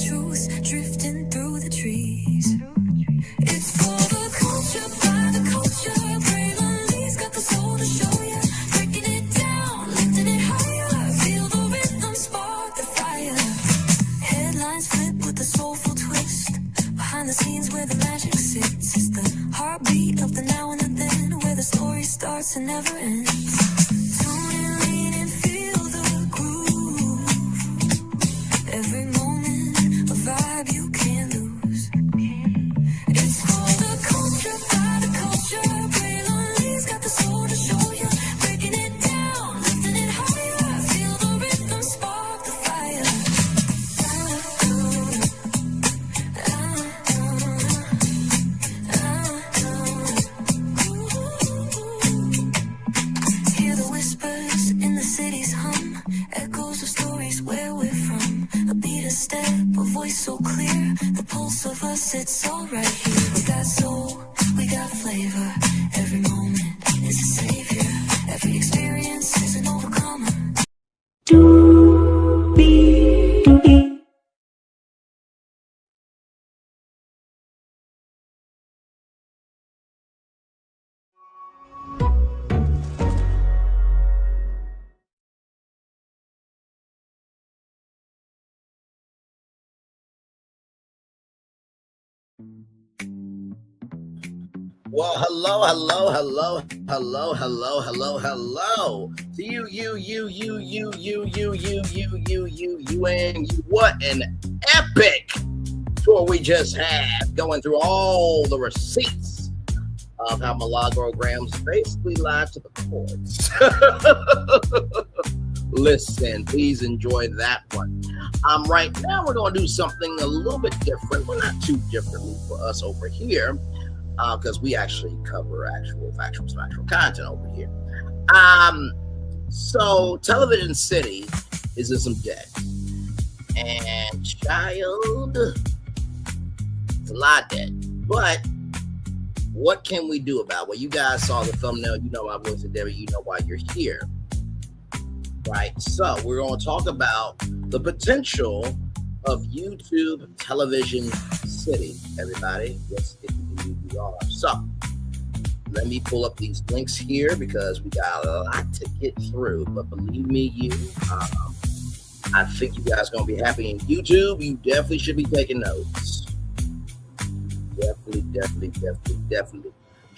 truth drifting through the trees. It's for the culture, by the culture. Braylon's got the soul to show ya. Breaking it down, lifting it higher. Feel the rhythm, spark the fire. Headlines flip with a soulful twist. Behind the scenes where the magic sits. It's the heartbeat of the now and the then, where the story starts and never ends. Tune in, lean in, feel the groove. Every moment, a vibe you can't lose. It's for the culture, by the culture. Braylon's got the soul to show you. Breaking it down, lifting it higher. Feel the rhythm, spark the fire. Hear the whispers in the city's hum. Echoes of stories where we're from. A beat, a step, a voice so clear. The pulse of us, it's all right here. We got soul, we got flavor. Every moment is a savior. Every experience is an overcomer. Well, hello to you, and you. What an epic tour we just had, going through all the receipts of how Milagro-grams basically lied to the courts. Listen, please enjoy that one. Right now we're going to do something a little bit different. Well, not too differently for us over here, because we actually cover actual factual content over here. So Television City is in some debt, and child, it's a lot of debt. But what can we do about it? Well, you guys saw the thumbnail. You know my voice, and Debbie, you know why you're here, right? So we're going to talk about the potential of YouTube Television City. Everybody, yes, if you are. So let me pull up these links here, because we got a lot to get through. But believe me, I think you guys are going to be happy. In YouTube, you definitely should be taking notes. Definitely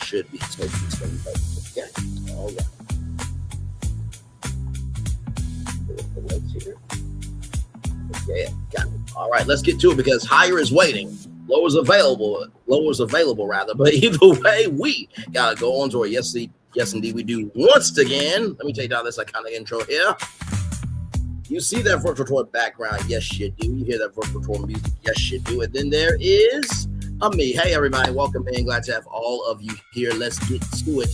should be taking some notes. Okay, all right. Pull up the links here. Okay, got it. All right, let's get to it, because higher is waiting. Lower's available rather. But either way, we gotta go on to it. Yes, indeed, we do. Once again, let me take down this iconic intro here. You see that virtual tour background? Yes, you do. You hear that virtual tour music? Yes, you do. And then there is me. Hey, everybody, welcome in. Glad to have all of you here. Let's get to it.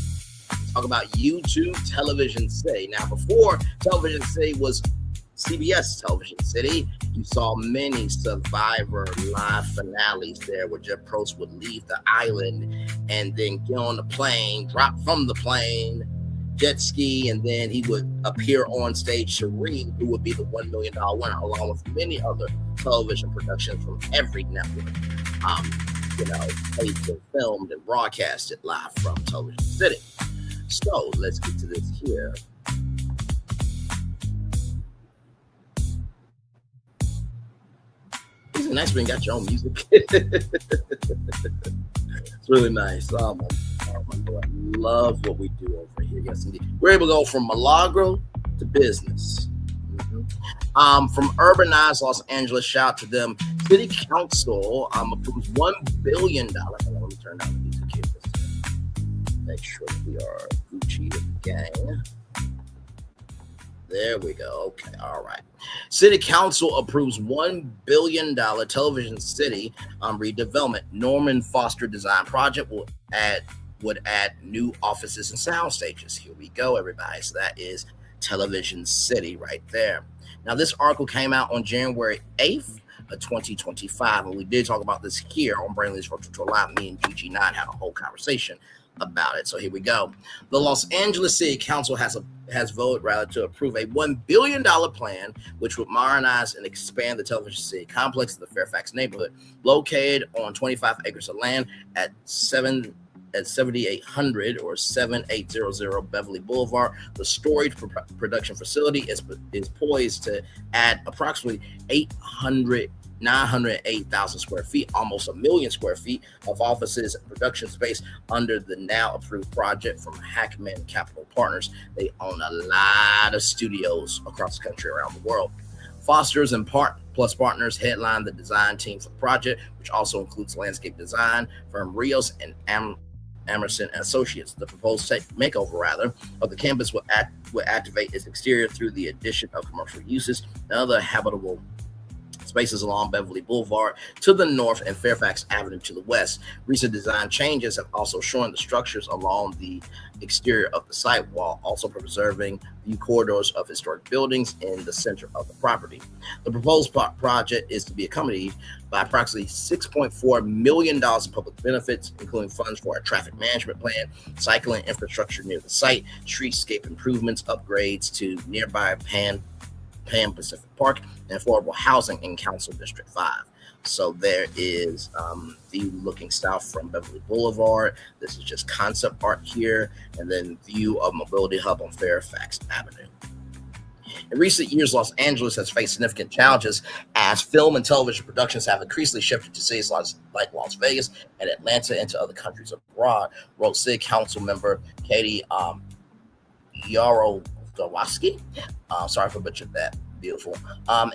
Talk about YouTube Television City. Now, before Television City was CBS Television City, you saw many Survivor live finales there, where Jeff Probst would leave the island and then get on the plane, drop from the plane, jet ski, and then he would appear on stage to read who would be the $1 million winner, along with many other television productions from every network. Taped, filmed, and broadcasted live from Television City. So let's get to this here. It's nice when you got your own music. It's really nice. Oh my God. I love what we do over here. Yes, indeed. We're able to go from Milagro to business. From urbanized Los Angeles, shout out to them. City Council approves $1 billion. Let me turn down the music here. Make sure that we are Gucci and gang. There we go. Okay. All right. City Council approves $1 billion Television City redevelopment. Norman Foster design project would add new offices and sound stages. Here we go, everybody. So that is Television City right there. Now, this article came out on January 8th of 2025, and we did talk about this here on Braylon's Virtual Tour Live. Me and GG9 had a whole conversation about it. So here we go. The Los Angeles City Council has voted to approve a $1 billion plan, which would modernize and expand the Television City complex in the Fairfax neighborhood, located on 25 acres of land at 7800 or 7800 Beverly Boulevard. The storage production facility is poised to add approximately 908,000 square feet, almost 1 million square feet of offices and production space under the now approved project from Hackman Capital Partners. They own a lot of studios across the country, around the world. Foster's and Plus Partners headline the design team for the project, which also includes landscape design firm Rios and Emerson and Associates. The proposed makeover of the campus will activate its exterior through the addition of commercial uses and other habitable spaces along Beverly Boulevard to the north and Fairfax Avenue to the west. Recent design changes have also shortened the structures along the exterior of the site, while also preserving view corridors of historic buildings in the center of the property. The proposed project is to be accompanied by approximately $6.4 million in public benefits, including funds for a traffic management plan, cycling infrastructure near the site, streetscape improvements, upgrades to nearby Pan Pacific Park, and affordable housing in Council District 5. So there is view looking south from Beverly Boulevard. This is just concept art here, and then view of mobility hub on Fairfax Avenue. In recent years, Los Angeles has faced significant challenges as film and television productions have increasingly shifted to cities like Las Vegas and Atlanta and to other countries abroad, wrote City Council member Katie Yarowaski. Sorry for butchering that. Beautiful.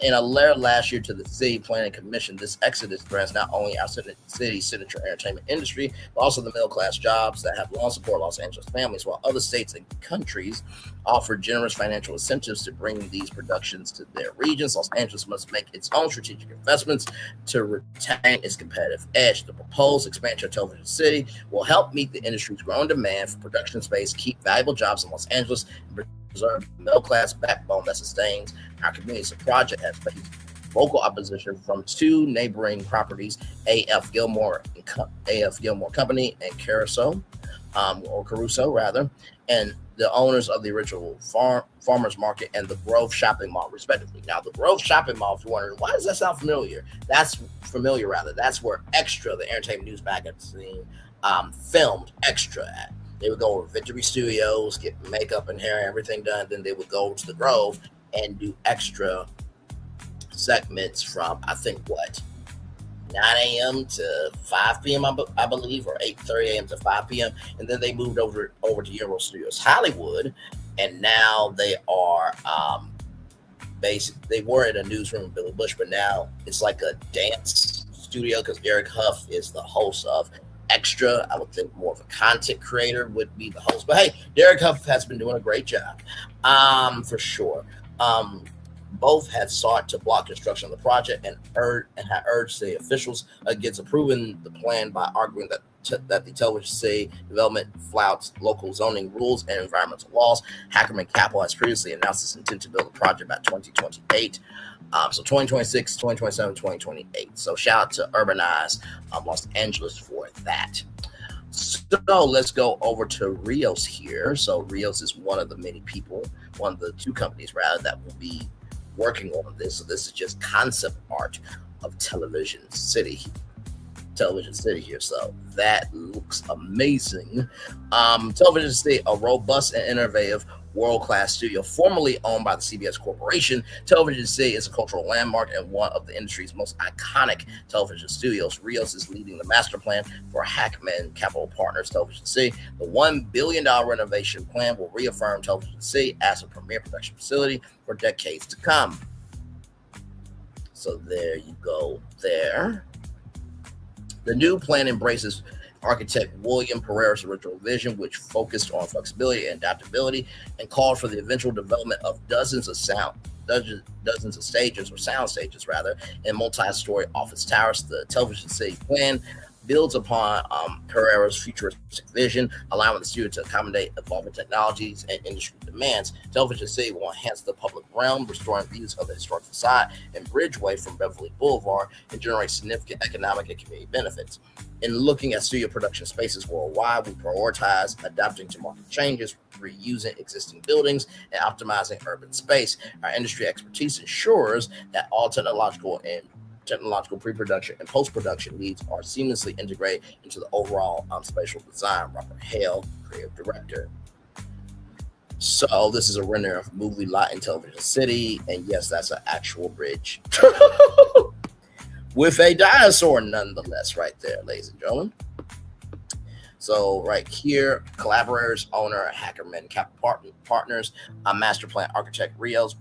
In a letter last year to the City Planning Commission, this exodus threatens not only our city's signature entertainment industry, but also the middle-class jobs that have long supported Los Angeles families, while other states and countries offer generous financial incentives to bring these productions to their regions. Los Angeles must make its own strategic investments to retain its competitive edge. The proposed expansion of Television City will help meet the industry's growing demand for production space, keep valuable jobs in Los Angeles, and preserve the middle-class backbone that sustains our communities. The project has faced vocal opposition from two neighboring properties, A.F. Gilmore Company and Caruso, and the owners of the original Farmers Market and the Grove Shopping Mall, respectively. Now, the Grove Shopping Mall, if you're wondering, why does that sound familiar? That's where Extra, the entertainment news magazine, filmed Extra at. They would go over to Victory Studios, get makeup and hair and everything done. Then they would go to the Grove and do extra segments from, I think, 9 a.m. to 5 p.m., I believe, or 8:30 a.m. to 5 p.m. And then they moved over to Universal Studios Hollywood, and now they are they were in a newsroom with Billy Bush, but now it's like a dance studio because Eric Huff is the host of Extra. I would think more of a content creator would be the host, but hey, Derek Huff has been doing a great job, for sure. Both had sought to block construction of the project and had urged city officials against approving the plan by arguing that the Television City development flouts local zoning rules and environmental laws. Hackman Capital has previously announced its intent to build a project by 2028. So 2026, 2027, 2028. So shout out to Urbanize Los Angeles for that. So let's go over to Rios here. So Rios is one of the many people, one of the two companies rather, that will be working on this. So this is just concept art of Television City here. So that looks amazing. Television City, a robust and innovative world-class studio formerly owned by the CBS Corporation. Television City is a cultural landmark and one of the industry's most iconic television studios. Rios is leading the master plan for Hackman Capital Partners Television City. The $1 billion renovation plan will reaffirm Television City as a premier production facility for decades to come. So there you go there. The new plan embraces architect William Pereira's original vision, which focused on flexibility and adaptability and called for the eventual development of dozens of sound stages, and multi-story office towers. The Television City plan builds upon Herrera's futuristic vision, allowing the studio to accommodate evolving technologies and industry demands. Television City will enhance the public realm, restoring views of the historic facade and bridgeway from Beverly Boulevard, and generate significant economic and community benefits. In looking at studio production spaces worldwide, we prioritize adapting to market changes, reusing existing buildings, and optimizing urban space. Our industry expertise ensures that all technological pre-production and post-production needs are seamlessly integrated into the overall spatial design. Robert Hale, creative director. So this is a render of movie lot in Television City, and yes, that's an actual bridge with a dinosaur, nonetheless, right there, ladies and gentlemen. So right here, collaborators, owner, Hackerman Capital Partners, master plan architect Rios,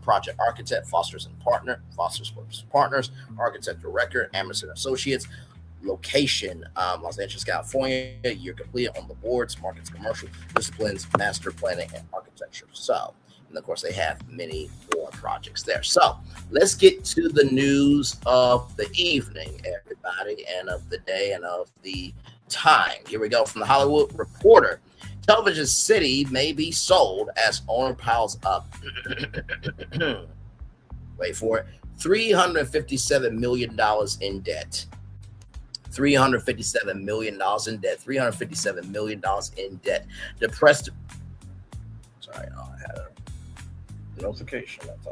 project architect, Foster's Partners, architect director, Emerson Associates, location, Los Angeles, California, year completed on the boards, markets, commercial disciplines, master planning, and architecture. So, and of course, they have many more projects there. So let's get to the news of the evening, everybody, and of the day and of the time. Here we go from the Hollywood Reporter. Television City may be sold as owner piles up. Wait for it. $357 million in debt. $357 million in debt. $357 million in debt. Depressed. Sorry, I had a notification. That's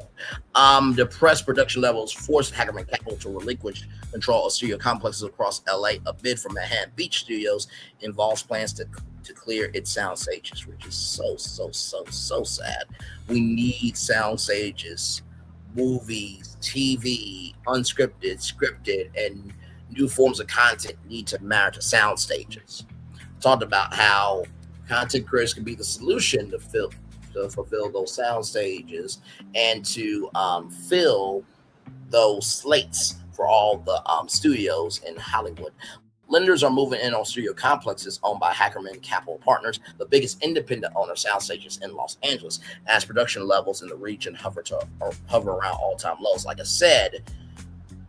all. Depressed production levels forced Hackerman Capital to relinquish control of studio complexes across LA. A bid from Manhattan Beach Studios involves plans to clear its sound stages, which is so sad. We need sound stages, movies, TV, unscripted, scripted, and new forms of content need to matter to sound stages. Talked about how content creators can be the solution to fulfill those sound stages and to fill those slates for all the studios in Hollywood. Lenders are moving in on studio complexes owned by Hackerman Capital Partners, the biggest independent owner of sound stages in Los Angeles, as production levels in the region hover around all-time lows. Like I said,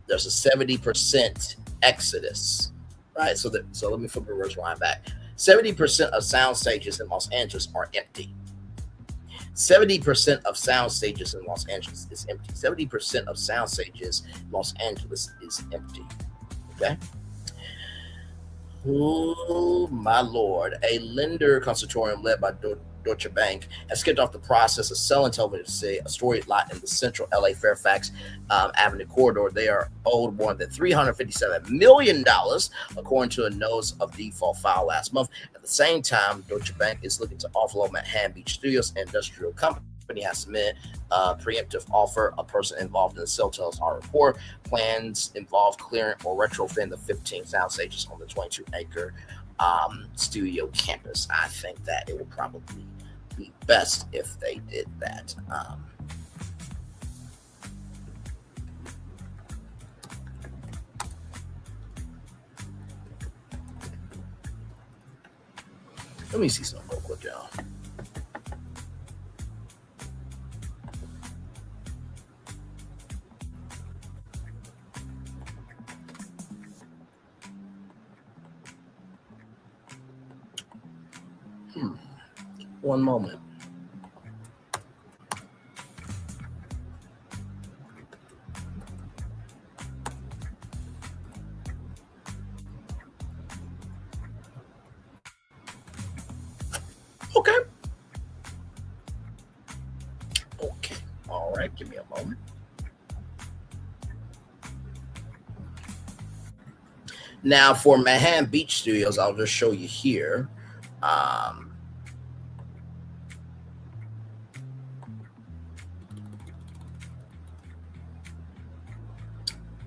there's a 70% exodus, right? So let me flip the reverse line back. 70% of sound stages in Los Angeles are empty. 70% of sound stages in Los Angeles is empty. 70% of sound stages in Los Angeles is empty. Okay. Oh, my Lord. A lender consortium led by Deutsche Bank has kicked off the process of selling Television City, a storied lot in the central LA Fairfax Avenue corridor. They are owed more than $357 million, according to a notice of default filed last month. At the same time, Deutsche Bank is looking to offload Manhattan Beach Studios and industrial company has submitted a preemptive offer. A person involved in the sale tells our report. Plans involve clearing or retrofitting the 15 sound stages on the 22-acre studio campus. I think that it would probably be best if they did that. Let me see something real quick, y'all. One moment. Okay. All right. Give me a moment. Now, for Manhattan Beach Studios, I'll just show you here.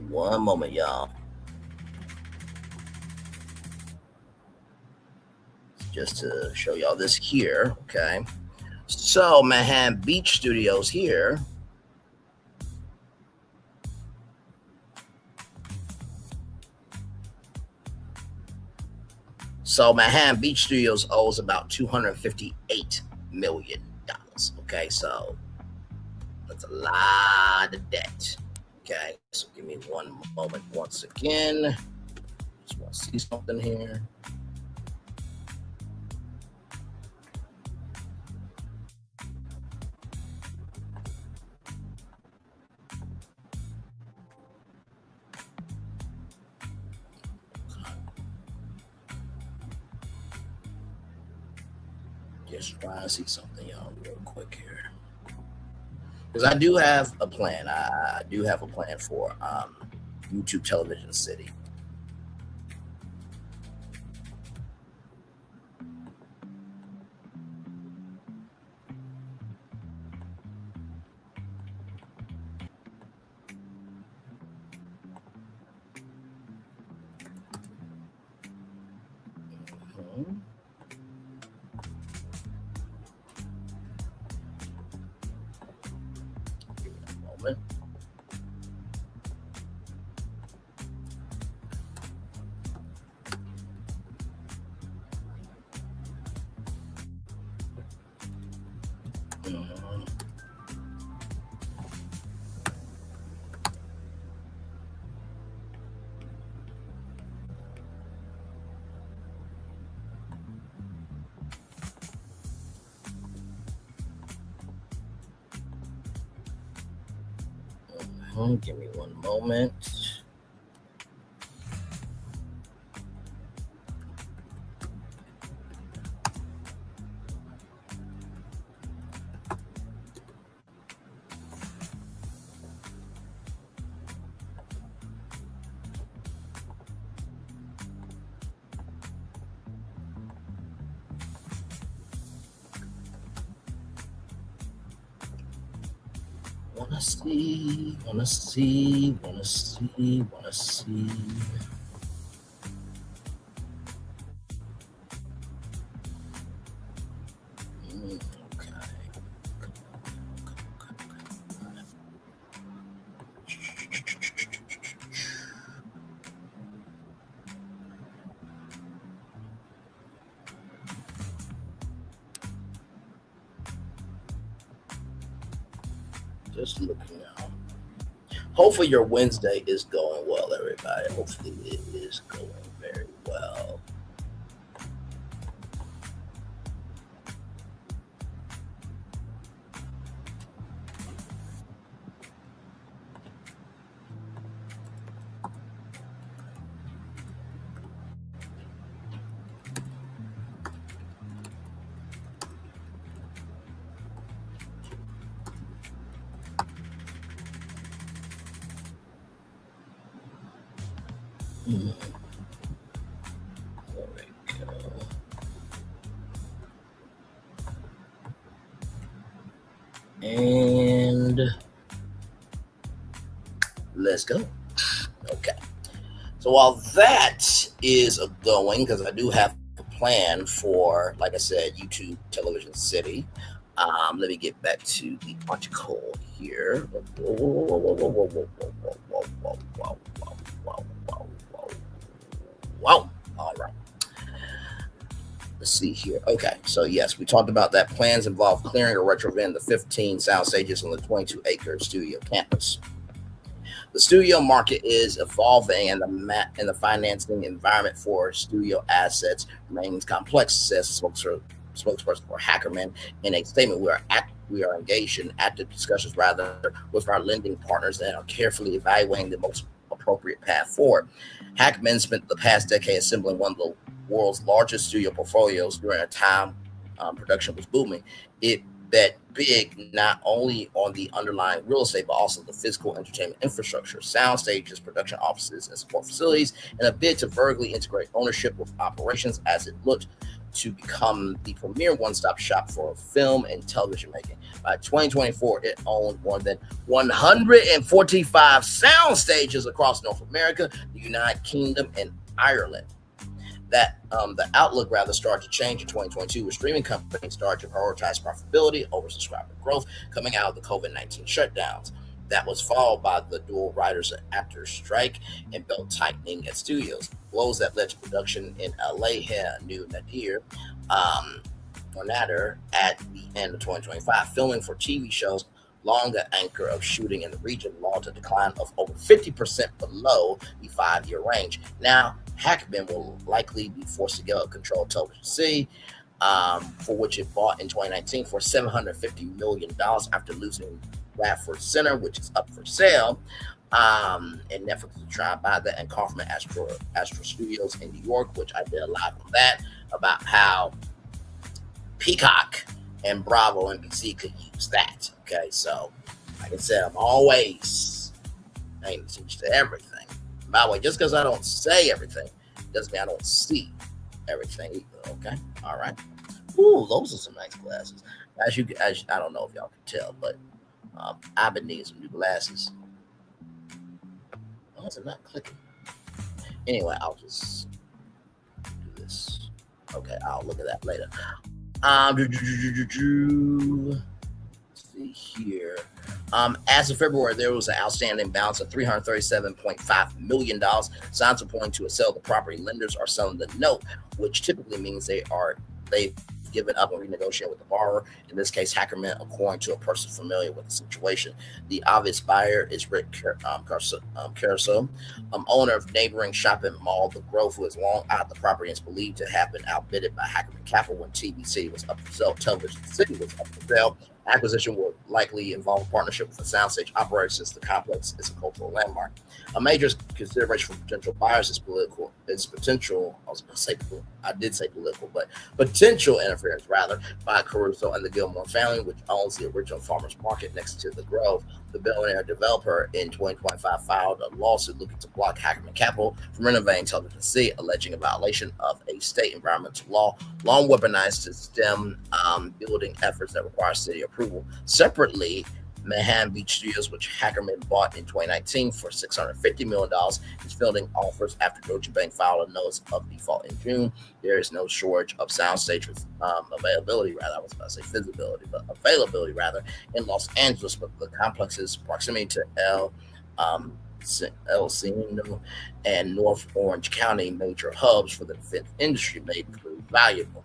One moment, y'all. Just to show y'all this here, okay? So, Manhattan Beach Studios here. So, Manhattan Beach Studios owes about $258 million, okay? So, that's a lot of debt. Okay, so give me one moment once again. Just want to see something here. Just trying to see something, y'all, real quick here. Because I do have a plan. I do have a plan for YouTube Television City. Give me a moment. Give me one moment. Wanna see. Okay. Just looking out. Hopefully your Wednesday is going well, everybody. Hopefully it is going very well. There we go. And let's go. Okay. So while that is going, because I do have a plan for, like I said, YouTube Television City. Let me get back to the article here. Wow. All right. Let's see here. Okay. So, yes, we talked about that. Plans involve clearing or retrofitting the 15 sound stages on the 22-acre studio campus. The studio market is evolving, and the financing environment for studio assets remains complex, says spokesperson for Hackerman in a statement. We are engaged in active discussions with our lending partners and are carefully evaluating the most appropriate path forward. Hackman spent the past decade assembling one of the world's largest studio portfolios during a time production was booming. It bet big not only on the underlying real estate, but also the physical entertainment infrastructure, sound stages, production offices, and support facilities, in a bid to vertically integrate ownership with operations as it looked to become the premier one-stop shop for film and television making. By 2024, it owned more than 145 sound stages across North America, the United Kingdom, and Ireland. That the outlook rather started to change in 2022, with streaming companies started to prioritize profitability over subscriber growth coming out of the COVID-19 shutdowns. That was followed by the dual writers and actors strike and belt tightening at studios, blows that led to production in LA here, New Nadir, or Nader, at the end of 2025. Filming for TV shows long the anchor of shooting in the region logged a decline of over 50% below the 5-year range. Now, Hackman will likely be forced to give up control of Television C, for which it bought in 2019 for $750 million after losing Radford Center, which is up for sale. And Netflix is trying to buy that, and Kaufman Astro Studios in New York, which I did a live on that, about how Peacock and Bravo NBC could use that. Okay, so like I said, I'm always paying attention to everything. By the way, just because I don't say everything doesn't mean I don't see everything either. Okay, all right. Ooh, those are some nice glasses. As I don't know if y'all can tell, but I've been needing some new glasses. Why is it not clicking? Anyway, I'll just do this. Okay, I'll look at that later. Let's see here. As of February, there was an outstanding balance of $337.5 million. Signs are pointing to a sale of the property. Lenders are selling the note, which typically means they've given up and renegotiate with the borrower. In this case, Hackerman, according to a person familiar with the situation. The obvious buyer is Rick Caruso, owner of neighboring shopping mall The Grove, who has long out the property and is believed to have been outbidded by Hackerman Capital when TBC was up for sale. Television City was up for sale. Acquisition will likely involve a partnership with a soundstage operator, since the complex is a cultural landmark. A major consideration for potential buyers is potential. I did say political, but potential interference rather by Caruso and the Gilmore family, which owns the original farmers market next to the Grove. The billionaire developer in 2025 filed a lawsuit looking to block Hackerman Capital from renovating Television C, alleging a violation of a state environmental law, long weaponized to stem building efforts that require city approval. Separately, Manhattan Beach Studios, which Hackerman bought in 2019 for $650 million, is fielding offers after Deutsche Bank filed a notice of default in June. There is no shortage of soundstage availability, I was about to say feasibility, but availability in Los Angeles, but the complex's proximity to El Segundo and North Orange County, major hubs for the defense industry, may prove valuable.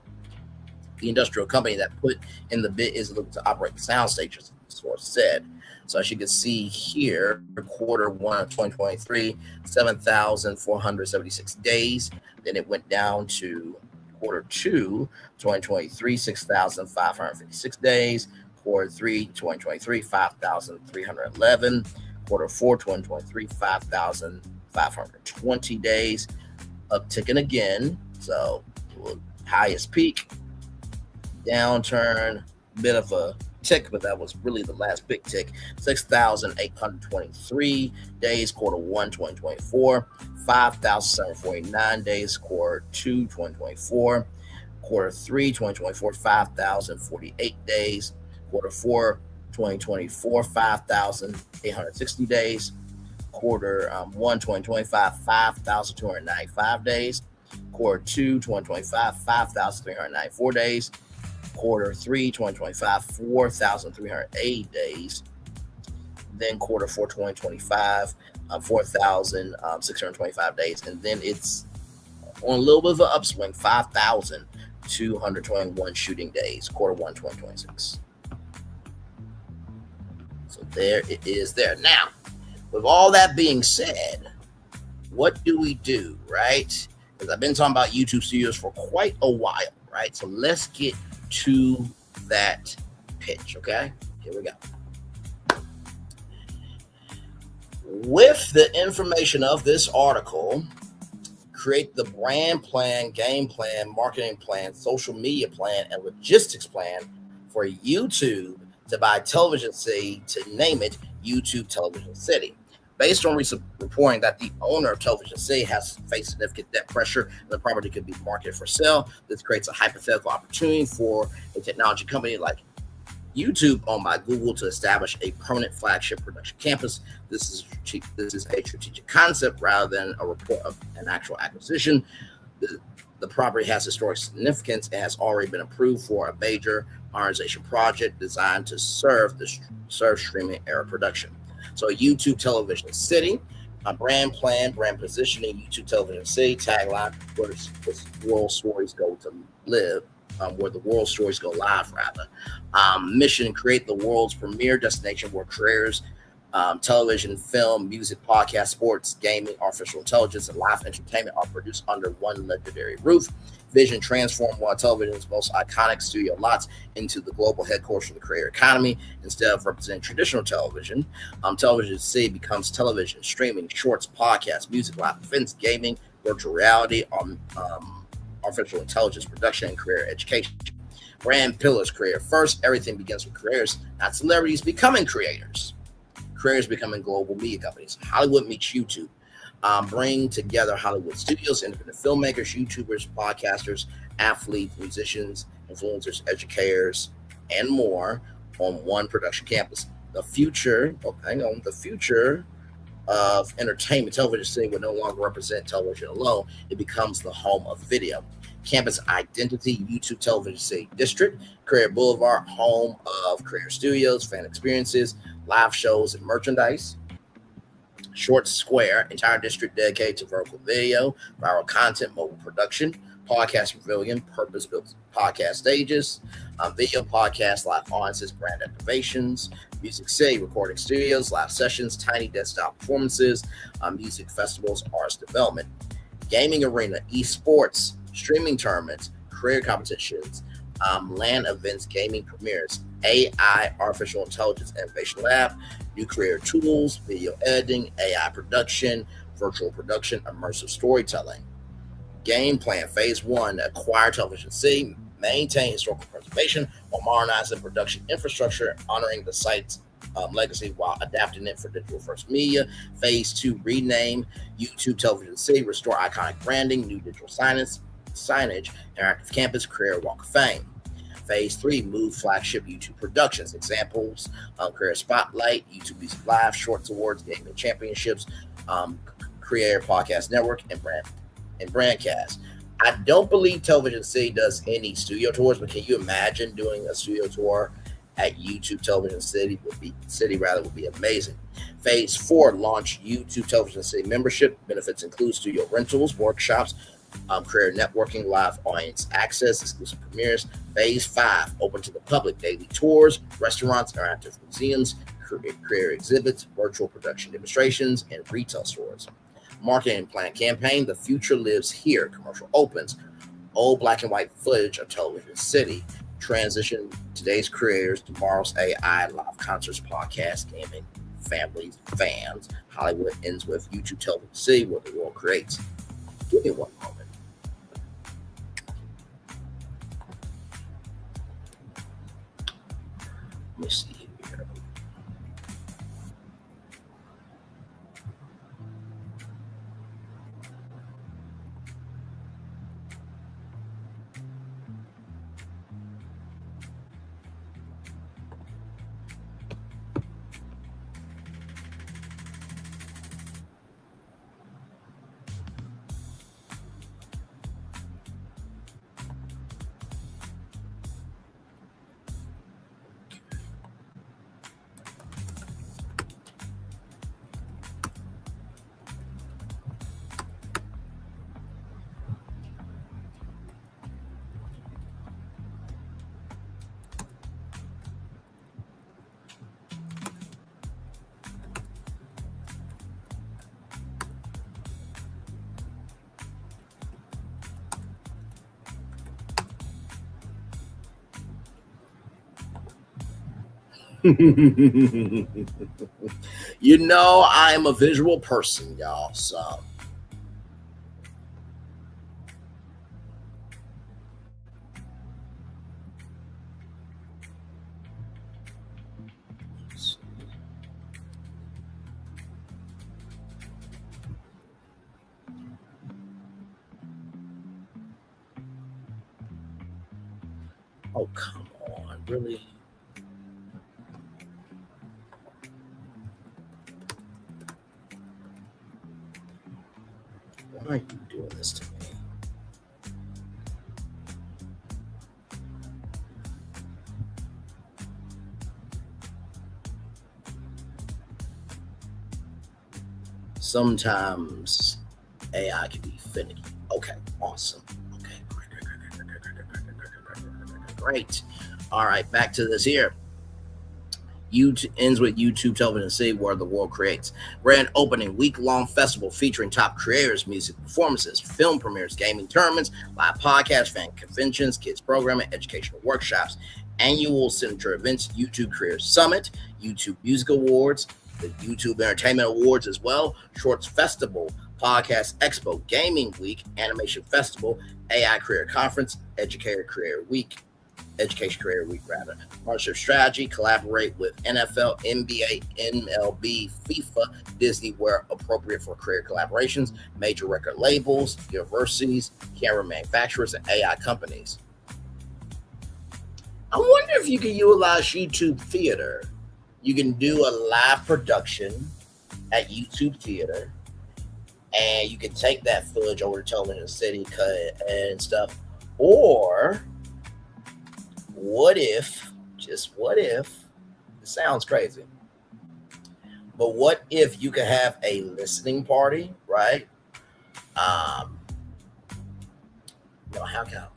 The industrial company that put in the bid is looking to operate the sound stages, the source said. So as you can see here, quarter one of 2023, 7,476 days. Then it went down to quarter two, 2023, 6,556 days. Quarter three, 2023, 5,311. Quarter four, 2023, 5,520 days. Upticking again. So highest peak. Downturn, bit of a tick, but that was really the last big tick. 6,823 days, quarter one, 2024. 5,749 days, quarter two, 2024. Quarter three, 2024, 5,048 days. Quarter four, 2024, 5,860 days. Quarter one, 2025, 5,295 days. Quarter two, 2025, 5,394 days. Quarter three, 2025, 4,380 days. Then quarter four, 2025, 4,625 days. And then it's on a little bit of an upswing, 5,221 shooting days, quarter one, 2026. So there it is there. Now, with all that being said, what do we do, right? Because I've been talking about YouTube Studios for quite a while, right? So let's get to that pitch, okay? Here we go. With the information of this article, create the brand plan, game plan, marketing plan, social media plan, and logistics plan for YouTube to buy Television City, to name it YouTube Television City. Based on recent reporting that the owner of Television City has faced significant debt pressure and the property could be marketed for sale, this creates a hypothetical opportunity for a technology company like YouTube, owned by Google, to establish a permanent flagship production campus. This is a strategic concept rather than a report of an actual acquisition. The property has historic significance and has already been approved for a major modernization project designed to serve streaming era production. So YouTube Television City, a brand plan, brand positioning, YouTube Television City, tagline, where the world stories go to live, where the world stories go live, rather. Mission, create the world's premier destination where creators Television, film, music, podcast, sports, gaming, artificial intelligence, and live entertainment are produced under one legendary roof. Vision transformed one of television's most iconic studio lots into the global headquarters of the creator economy. Instead of representing traditional television, Television City becomes television, streaming, shorts, podcasts, music, live events, gaming, virtual reality, artificial intelligence, production, and career education. Brand pillars career. First, everything begins with creators, not celebrities becoming creators. Creators becoming global media companies. Hollywood meets YouTube. Bring together Hollywood studios, independent filmmakers, YouTubers, podcasters, athletes, musicians, influencers, educators, and more on one production campus. The future of entertainment, Television City would no longer represent television alone. It becomes the home of video. Campus identity, YouTube Television City District, Career Boulevard, home of creator studios, fan experiences, live shows, and merchandise. Short Square, entire district dedicated to vertical video, viral content, mobile production, podcast pavilion, purpose-built podcast stages, video podcast, live audiences, brand activations, Music City, recording studios, live sessions, tiny desktop performances, music festivals, arts development, gaming arena, esports, streaming tournaments, career competitions, LAN events, gaming premieres, AI, artificial intelligence innovation lab, new career tools, video editing, AI production, virtual production, immersive storytelling. Game plan, phase 1, acquire Television City, maintain historical preservation while modernizing production infrastructure, honoring the site's legacy while adapting it for digital first media. Phase 2, rename YouTube Television City, restore iconic branding, new digital signage, interactive campus, career walk of fame. Phase 3, move flagship YouTube productions. Examples, Career Spotlight, YouTube Music Live, Shorts Awards, Gaming Championships, Creator Podcast Network, and Brandcast. I don't believe Television City does any studio tours, but can you imagine doing a studio tour at YouTube Television City? Would be amazing. Phase 4, launch YouTube Television City membership. Benefits include studio rentals, workshops, career networking, live audience access, exclusive premieres. Phase 5, open to the public, daily tours, restaurants, interactive museums, career exhibits, virtual production demonstrations, and retail stores. Marketing plan campaign, the future lives here. Commercial opens. Old black and white footage of Television City. Transition today's creators, tomorrow's AI, live concerts, podcasts, gaming, families, fans. Hollywood ends with YouTube Television City, what the world creates. Give me one moment. Let me see here. You know, I'm a visual person, y'all. So oh, come on, really? Why are you doing this to me? Sometimes AI can be finicky. Okay, awesome. Okay, great. All right, back to this here. YouTube ends with YouTube Television City, where the world creates. Grand opening week-long festival featuring top creators, music performances, film premieres, gaming tournaments, live podcasts, fan conventions, kids programming, educational workshops, annual signature events, YouTube Career Summit, YouTube Music Awards, the YouTube Entertainment Awards as well, Shorts Festival, Podcast Expo, Gaming Week, Animation Festival, AI Career Conference, Education Career Week, partnership strategy, collaborate with NFL, NBA, MLB, FIFA, Disney where appropriate for career collaborations, major record labels, universities, camera manufacturers, and AI companies. I wonder if you can utilize YouTube Theater. You can do a live production at YouTube Theater, and you can take that footage over to Television City, cut it and stuff. Or what if, just what if, it sounds crazy, but what if you could have a listening party, right? How can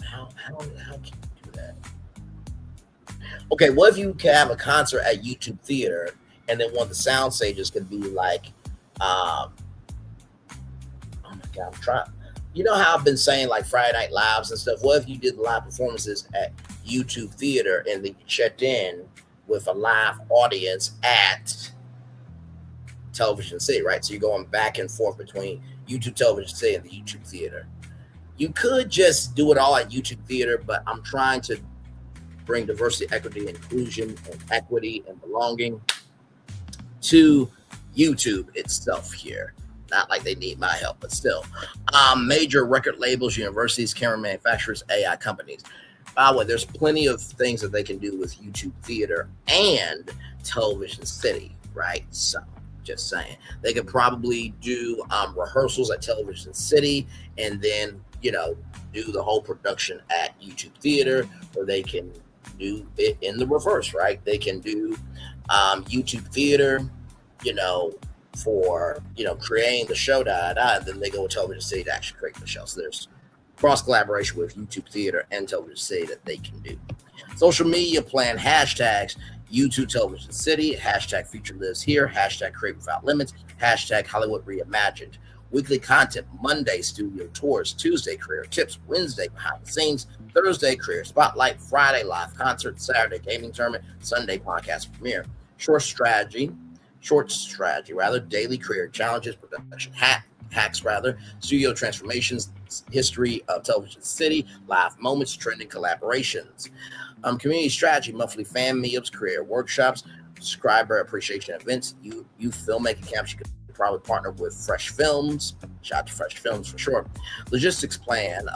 you do that? Okay, what if you can have a concert at YouTube Theater, and then one of the sound stages could be like, oh my God, I'm trying. You know how I've been saying like Friday Night Lives and stuff? What if you did live performances at YouTube Theater and then you checked in with a live audience at Television City, right? So you're going back and forth between YouTube Television City and the YouTube Theater. You could just do it all at YouTube Theater, but I'm trying to bring diversity, equity, inclusion, and equity and belonging to YouTube itself here. Not like they need my help, but still. Major record labels, universities, camera manufacturers, AI companies. By the way, there's plenty of things that they can do with YouTube Theater and Television City, right? So, just saying. They could probably do rehearsals at Television City and then, do the whole production at YouTube Theater, or they can do it in the reverse, right? They can do YouTube Theater, for creating the show, and then they go to Television City to actually create the show. So there's cross collaboration with YouTube Theater and Television City that they can do. Social media plan hashtags: YouTube Television City, hashtag Future Lives Here, hashtag Create Without Limits, hashtag Hollywood Reimagined. Weekly content: Monday studio tours, Tuesday career tips, Wednesday behind the scenes, Thursday career spotlight, Friday live concert, Saturday gaming tournament, Sunday podcast premiere. Short strategy, daily career challenges, production hacks, studio transformations, history of Television City, live moments, trending collaborations. Community strategy, monthly fan meetups, career workshops, subscriber appreciation events, youth filmmaking camps. You could probably partner with Fresh Films. Shout out to Fresh Films for sure. Logistics plan.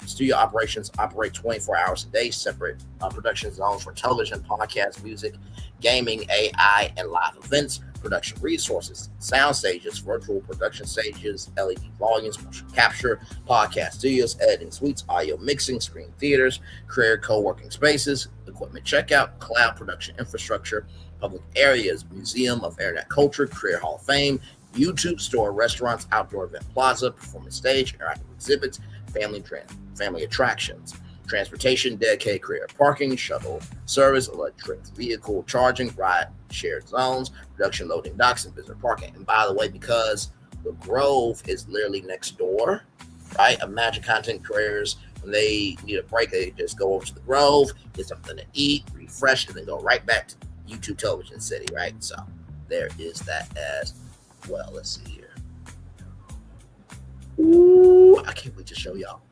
Studio operations operate 24 hours a day. Separate production zones for television, podcast, music, gaming, AI, and live events. Production resources, sound stages, virtual production stages, LED volumes, motion capture, podcast studios, editing suites, audio mixing, screen theaters, career co-working spaces, equipment checkout, cloud production infrastructure, public areas, Museum of Internet Culture, Career Hall of Fame, YouTube store, restaurants, outdoor event plaza, performance stage, interactive exhibits, family attractions, transportation, dedicated career parking, shuttle service, electric vehicle charging, ride shared zones, production loading docks, and visitor parking. And by the way, because the Grove is literally next door, right? Imagine content creators, when they need a break, they just go over to the Grove, get something to eat, refresh, and then go right back to YouTube Television City, right? So there is that as well. Let's see here. Ooh, I can't wait to show y'all.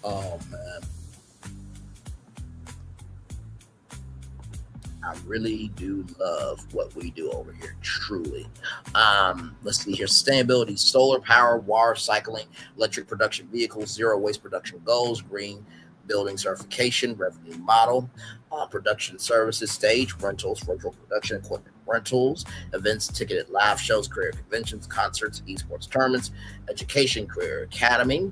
Oh man, I really do love what we do over here, truly. Let's see here. Sustainability, solar power, water cycling, electric production vehicles, zero waste production goals, green building certification, revenue model, production services, stage rentals, virtual production equipment rentals, events, ticketed live shows, career conventions, concerts, esports tournaments, education, career academy,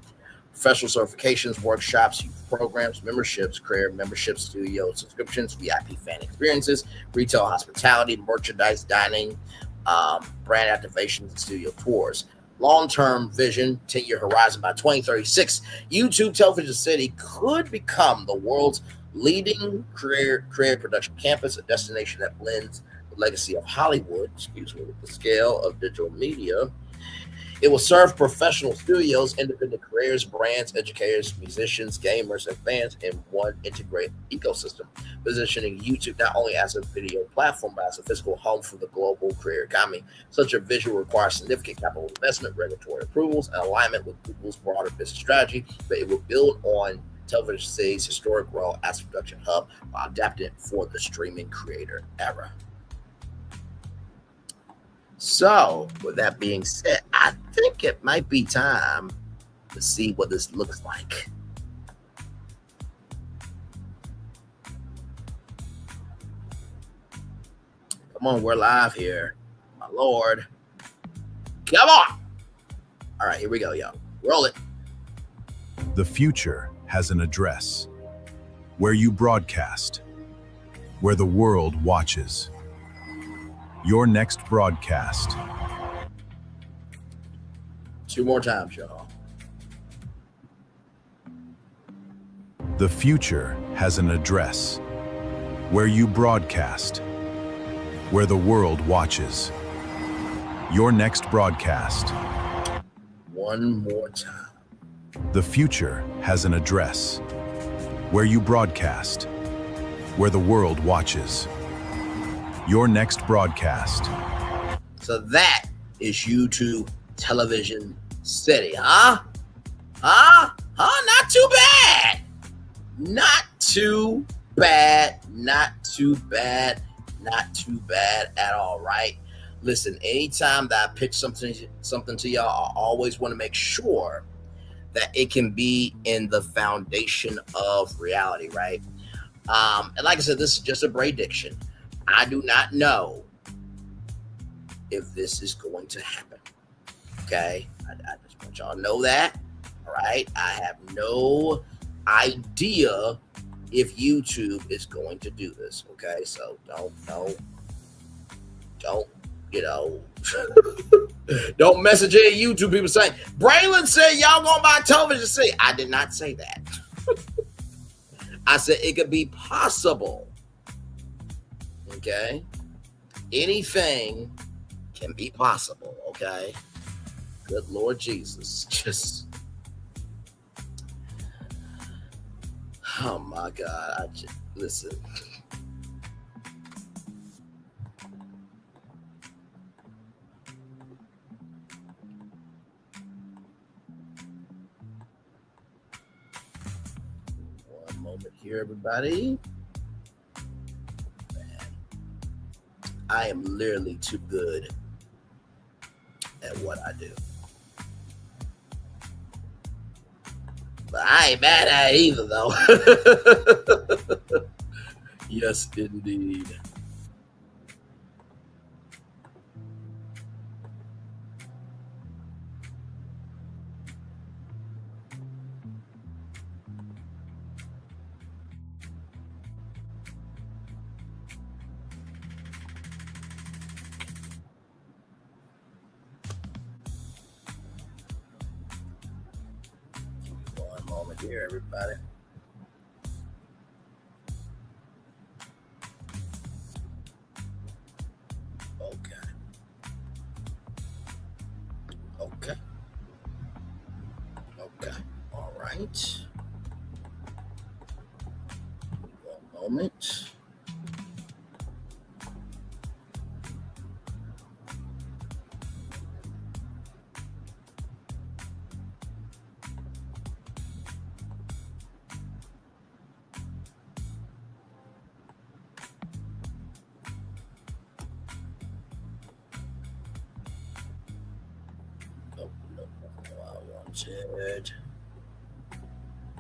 professional certifications, workshops, youth programs, memberships, career membership, studio subscriptions, VIP fan experiences, retail hospitality, merchandise, dining, brand activations, and studio tours. Long-term vision, 10-year horizon by 2036, YouTube Television City could become the world's leading career production campus, a destination that blends the legacy of Hollywood, with the scale of digital media. It will serve professional studios, independent creators, brands, educators, musicians, gamers, and fans in one integrated ecosystem, positioning YouTube not only as a video platform, but as a physical home for the global creator economy. Such a vision requires significant capital investment, regulatory approvals, and alignment with Google's broader business strategy, but it will build on television city's historic role as a production hub while adapting it for the streaming creator era. So, with that being said, I think it might be time to see what this looks like. Come on, we're live here. My Lord. Come on. All right, here we go, y'all. Roll it. The future has an address where you broadcast, where the world watches. Your next broadcast. Two more times, y'all. The future has an address where you broadcast, where the world watches. Your next broadcast. One more time. The future has an address where you broadcast, where the world watches. Your next broadcast. So that is YouTube Television City, huh? Not too bad. Not too bad. Not too bad. Not too bad at all, right? Listen, anytime that I pitch something to y'all, I always want to make sure that it can be in the foundation of reality, right? And like I said, this is just a Bray diction. I do not know if this is going to happen. Okay? I just want y'all to know that. All right? I have no idea if YouTube is going to do this. Okay? So don't, don't message any YouTube people saying, Braylon said y'all gonna buy television. See, I did not say that. I said it could be possible. Okay, anything can be possible. Okay, good Lord Jesus, just oh my God, listen. One moment here, everybody. I am literally too good at what I do. But I ain't mad at it either, though. Yes, indeed. Here, everybody. Okay. All right. One moment.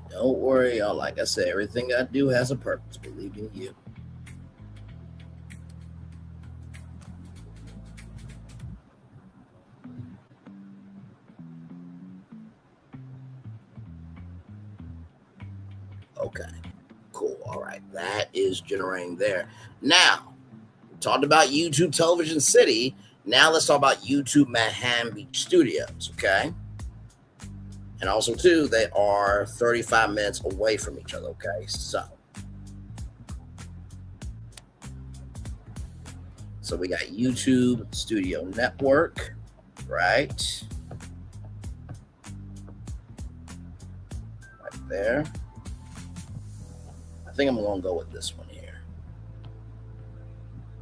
Don't worry, y'all. Like I said, everything I do has a purpose. Believe in you. Okay, cool. All right, that is generating there. Now, we talked about YouTube Television City. Now let's talk about YouTube Manhattan Beach Studios, okay? And also, too, they are 35 minutes away from each other, okay? So, So we got YouTube Studio Network, right? Right there. I think I'm going to go with this one here.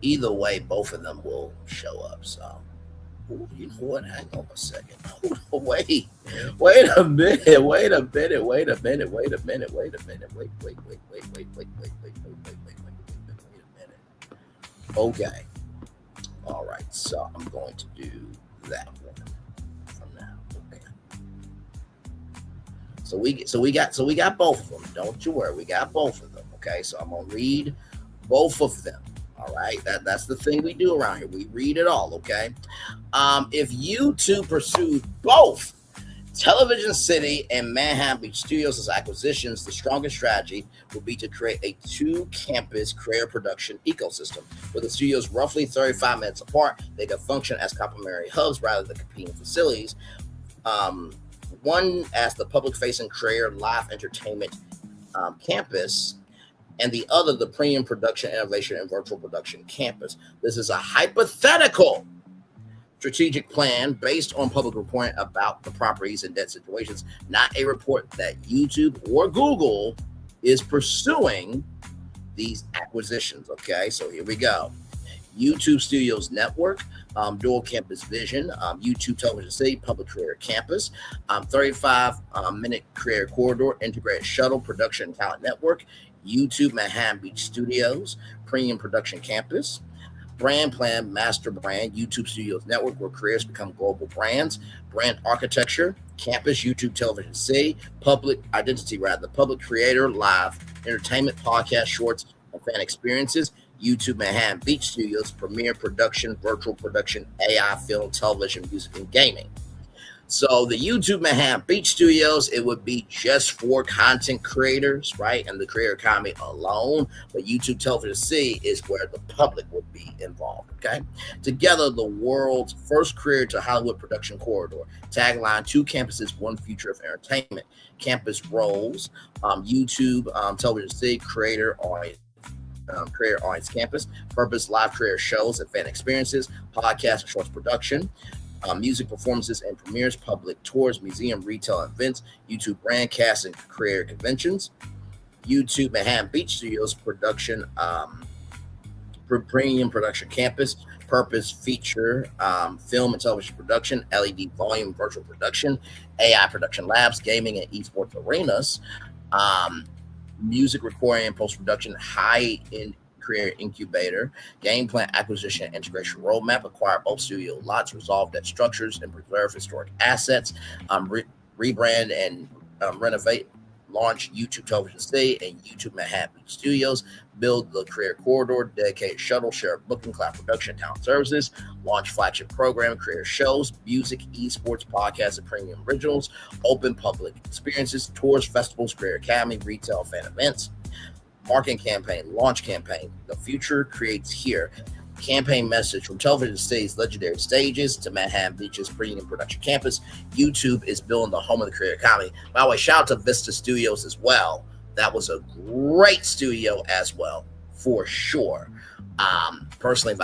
Either way, both of them will show up. So, ooh, you know what? Hang on a second. Wait a minute. Wait a minute. Okay. All right. So I'm going to do that one from now. Okay. So we got both of them. Don't you worry. We got both of them. Okay. So I'm gonna read both of them. All right. That's the thing we do around here. We read it all. Okay. If YouTube pursued both Television City and Manhattan Beach Studios as acquisitions, the strongest strategy would be to create a two-campus creative production ecosystem. With the studios roughly 35 minutes apart, they could function as complementary hubs rather than competing facilities. One as the public-facing creator live entertainment campus, and the other the premium production, innovation, and virtual production campus. This is a hypothetical strategic plan based on public reporting about the properties and debt situations, not a report that YouTube or Google is pursuing these acquisitions. Okay, so here we go. YouTube Studios Network, dual campus vision, YouTube Television City, public creator campus, 35-minute creator corridor, integrated shuttle, production and talent network, YouTube Manhattan Beach Studios, premium production campus, brand plan, master brand, YouTube Studios Network, where creators become global brands, brand architecture, campus, YouTube Television City, public identity, rather, public creator, live, entertainment, podcast, shorts, and fan experiences, YouTube Manhattan Beach Studios, premiere production, virtual production, AI, film, television, music, and gaming. So the YouTube Manhattan Beach Studios, it would be just for content creators, right? And the creator economy alone. But YouTube Television City is where the public would be involved, okay? Together, the world's first career to Hollywood production corridor. Tagline, two campuses, one future of entertainment. Campus roles, YouTube Television City, creator audience campus. Purpose, live creator shows and fan experiences. Podcast and shorts production. Music performances and premieres, public tours, museum, retail events, YouTube brand cast and creator conventions, YouTube Manhattan Beach Studios production, premium production campus, purpose, feature, film and television production, LED volume, virtual production, AI production labs, gaming and esports arenas, music recording and post-production, high-end creator incubator, game plan acquisition and integration roadmap, acquire both studio lots, resolve debt structures, and preserve historic assets, rebrand and renovate, launch YouTube Television City and YouTube Manhattan Beach Studios, build the creator corridor, dedicated shuttle, share booking, cloud production, talent services, launch flagship program, creator shows, music, esports, podcasts, and premium originals, open public experiences, tours, festivals, creator academy, retail, fan events, marketing campaign, launch campaign. The future creates here. Campaign message from Television City's legendary stages to Manhattan Beach's premium production campus. YouTube is building the home of the creator economy. By the way, shout out to Vista Studios as well. That was a great studio as well, for sure. Personally, if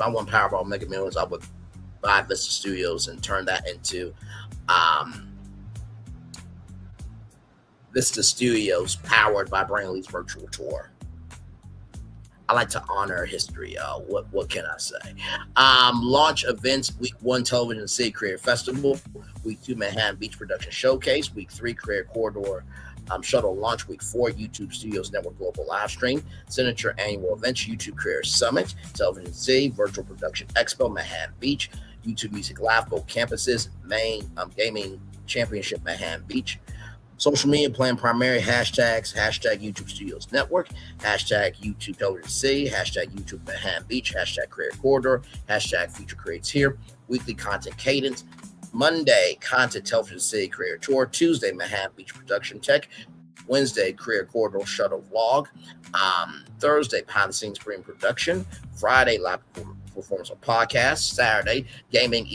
I won Powerball Mega Millions, I would buy Vista Studios and turn that into Vista Studios, powered by Braylon's virtual tour. I like to honor history. What can I say? Launch events: Week 1, Television City Creator Festival. Week 2, Manhattan Beach Production Showcase. Week 3, Creator Corridor Shuttle Launch. Week 4, YouTube Studios Network Global Live Stream. Signature Annual Events: YouTube Creator Summit, Television City Virtual Production Expo, Manhattan Beach. YouTube Music Live, both campuses. Main Gaming Championship, Manhattan Beach. Social media plan primary hashtags, hashtag YouTube Studios Network, hashtag YouTube Television City, hashtag YouTube Manhattan Beach, hashtag Creator Corridor, hashtag Future Creates Here, weekly content cadence, Monday, content Television City Creator Tour, Tuesday, Manhattan Beach Production Tech, Wednesday, Creator Corridor Shuttle Vlog, Thursday, behind the scenes premium production, Friday, live performance on podcast, Saturday, gaming,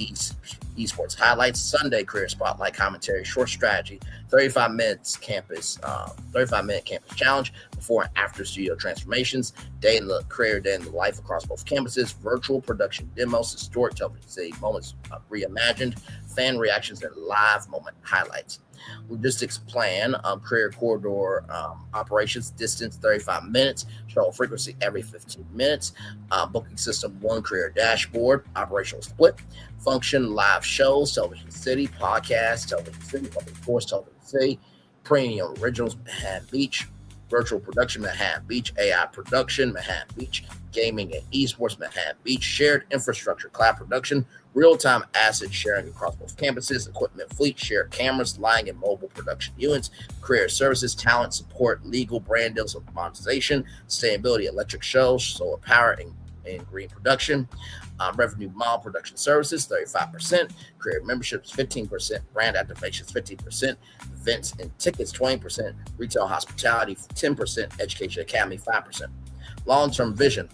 esports highlights, Sunday, career spotlight, commentary, short strategy, 35 minute campus challenge, before and after studio transformations, day in the life across both campuses, virtual production demos, historic television city moments reimagined, fan reactions, and live moment highlights. Logistics plan, career corridor operations, distance 35 minutes, shuttle frequency every 15 minutes, booking system, one career dashboard, operational split, function, live shows, television city, podcast, television city, public course, television city, premium originals, Manhattan Beach, virtual production, Manhattan Beach, AI production, Manhattan Beach, gaming and esports, Manhattan Beach, shared infrastructure, cloud production, real-time asset sharing across both campuses, equipment fleet, shared cameras, lighting and mobile production units, career services, talent support, legal brand deals of monetization, sustainability, electric shows, solar power, and green production, revenue model production services, 35%, career memberships, 15%, brand activations, 15%, events and tickets, 20%, retail hospitality, 10%, education academy, 5%. Long-term vision,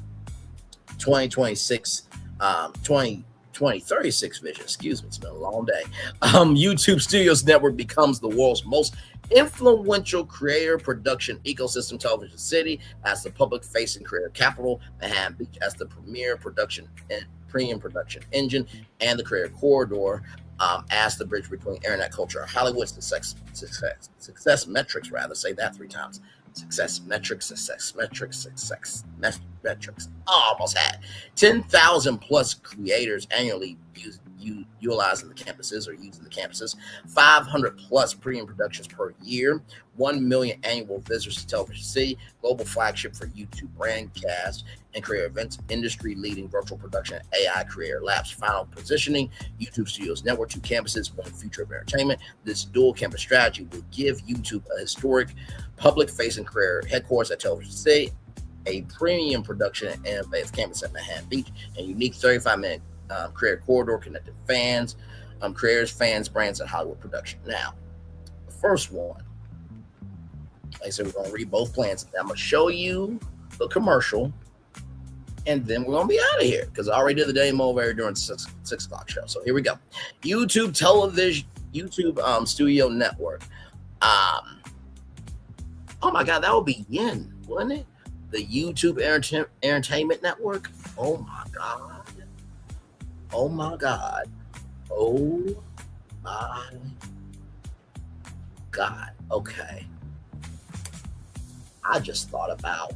2036 vision, excuse me, it's been a long day. YouTube Studios Network becomes the world's most influential creator production ecosystem, television city as the public-facing creator capital, Manhattan Beach as the premier production and premium production engine, and the creator corridor as the bridge between internet culture and Hollywood. Success metrics, rather, say that 3 times. Success metrics. Almost had 10,000 plus creators annually utilizing the campuses or using the campuses, 500 plus premium productions per year, 1 million annual visitors to television city, global flagship for YouTube brandcast and creator events, industry leading virtual production, AI creator labs, final positioning, YouTube Studios Network, 2 campuses, 1 future of entertainment. This dual campus strategy will give YouTube a historic public facing career headquarters at television city, a premium production and innovative campus at Manhattan Beach, and unique 35-minute creator corridor connected fans, creators, fans, brands, and Hollywood production. Now, the first one, like I said, we're going to read both plans. I'm going to show you the commercial, and then we're going to be out of here because I already did the demo over during 6 o'clock show. So here we go. YouTube television, YouTube Studio Network. Oh my God, that would be yen, wouldn't it? The YouTube Entertainment Network. Oh my God. Oh my God. Oh my God. Okay. I just thought about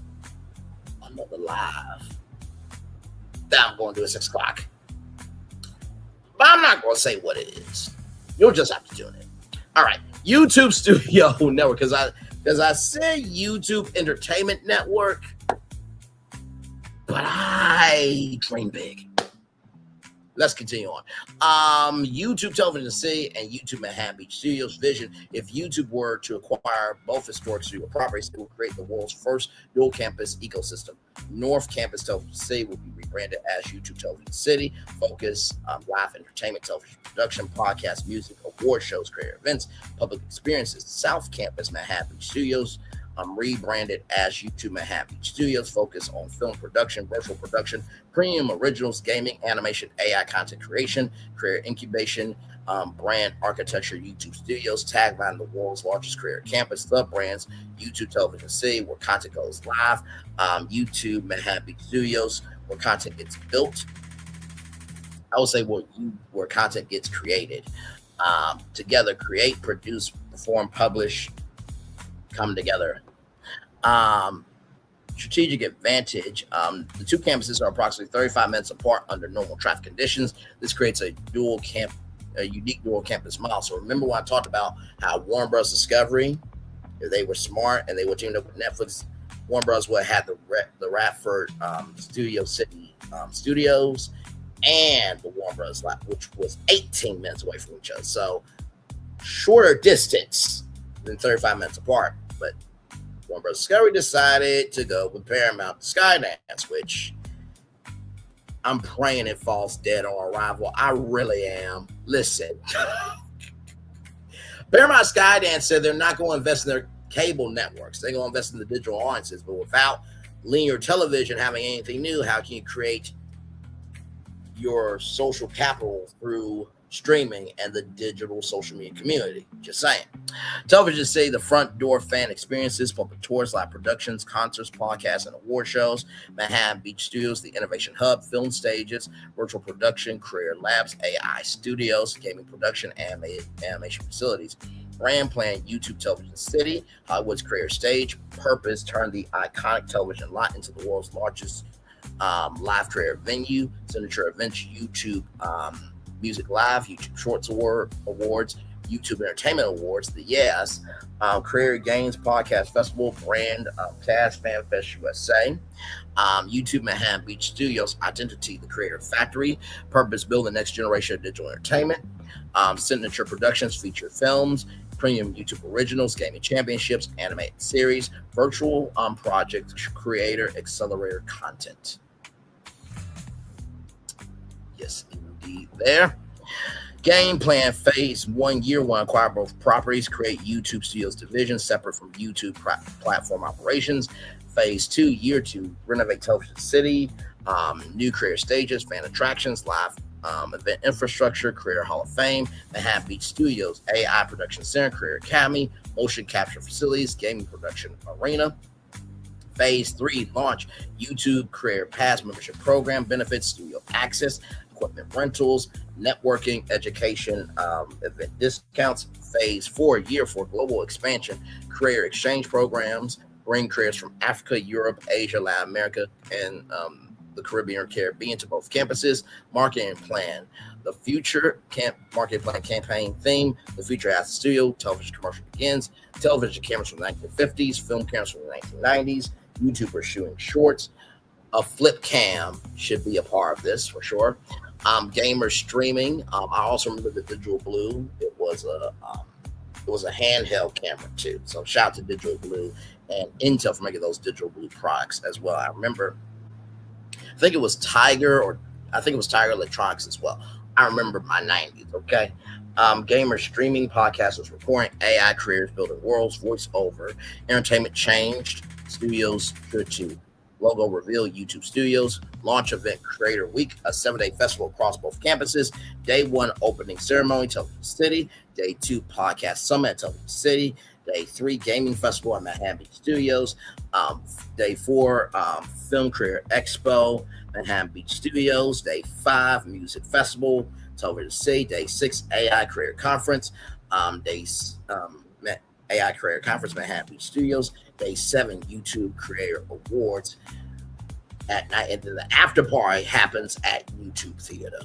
another live that I'm going to do at 6 o'clock. But I'm not going to say what it is. You'll just have to tune in. All right. YouTube Studio Network. Because I said YouTube Entertainment Network, but I dream big. Let's continue on. YouTube Television City and YouTube Manhattan Beach Studios vision. If YouTube were to acquire both historic studio properties, it will create the world's first dual campus ecosystem. North Campus Television City will be rebranded as YouTube Television City. Focus live entertainment, television production, podcast, music, award shows, creator events, public experiences. South Campus Manhattan Beach Studios rebranded as YouTube Manhattan Beach Studios. Focus on film production, virtual production, premium originals, gaming, animation, AI content creation, career incubation, brand architecture. YouTube Studios tagline: the world's largest career campus. The brands: YouTube Television City, where content goes live. YouTube Manhattan Beach Studios, where content gets built. I would say where content gets created. Together, create, produce, perform, publish, come together. Strategic advantage. The 2 campuses are approximately 35 minutes apart under normal traffic conditions. This creates a unique dual campus model. So remember when I talked about how Warner Bros. Discovery, if they were smart and they would team up with Netflix, Warner Bros. Would have had the Radford Studio City studios and the Warner Bros. Lab, which was 18 minutes away from each other. So shorter distance than 35 minutes apart. But Warner Bros. Discovery decided to go with Paramount Skydance, which I'm praying it falls dead on arrival. I really am. Listen, Paramount Skydance said they're not going to invest in their cable networks. They're going to invest in the digital audiences. But without linear television having anything new, how can you create your social capital through streaming, and the digital social media community. Just saying. Television City, the front door fan experiences, public tours, live productions, concerts, podcasts, and award shows. Manhattan Beach Studios, the innovation hub, film stages, virtual production, career labs, AI studios, gaming production, animation facilities. Brand plan, YouTube Television City, Hollywood's creator stage. Purpose, turn the iconic television lot into the world's largest live creator venue. Signature events, YouTube Music Live, YouTube Shorts Awards, YouTube Entertainment Awards, the Yes, Creator Games Podcast Festival, Brand Cast Fan Fest USA, YouTube Manhattan Beach Studios, Identity, the Creator Factory, Purpose, build the next generation of digital entertainment, Signature Productions, feature films, premium YouTube originals, gaming championships, animated series, virtual project, creator, accelerator content. Yes, indeed there. Game plan phase 1, year 1, acquire both properties, create YouTube Studios division separate from YouTube platform operations. Phase 2, year 2, renovate Television City, new creator stages, fan attractions, live event infrastructure, Creator Hall of Fame, Manhattan Beach Studios, AI Production Center, Career Academy, motion capture facilities, gaming production arena. Phase 3, launch YouTube Career Pass membership program, benefits, studio access, equipment rentals, networking, education, event discounts. Phase 4, year 4, global expansion, career exchange programs, bring careers from Africa, Europe, Asia, Latin America, and the Caribbean to both campuses. Marketing plan, the future marketing plan campaign theme, the future as the studio, television commercial begins, television cameras from the 1950s, film cameras from the 1990s, YouTubers shooting shorts, a flip cam should be a part of this for sure. Gamer streaming. I also remember the Digital Blue. It was a handheld camera too. So shout out to Digital Blue and Intel for making those Digital Blue products as well. I remember, I think it was Tiger Electronics as well. I remember my 90s, okay? Gamer streaming, podcasters recording, AI creators building worlds, voiceover, entertainment changed, studios good too. Logo reveal, YouTube Studios, launch event, Creator Week, a 7-day festival across both campuses. Day 1, opening ceremony, Television City. Day 2, podcast summit at Television City. Day 3, gaming festival at Manhattan Beach Studios. Day 4, film career expo, Manhattan Beach Studios. Day 5, music festival, Television City. Day 6, AI career conference. AI Creator Conference, Manhattan Beach Studios. Day 7, YouTube Creator Awards at night, and then the after party happens at YouTube Theater.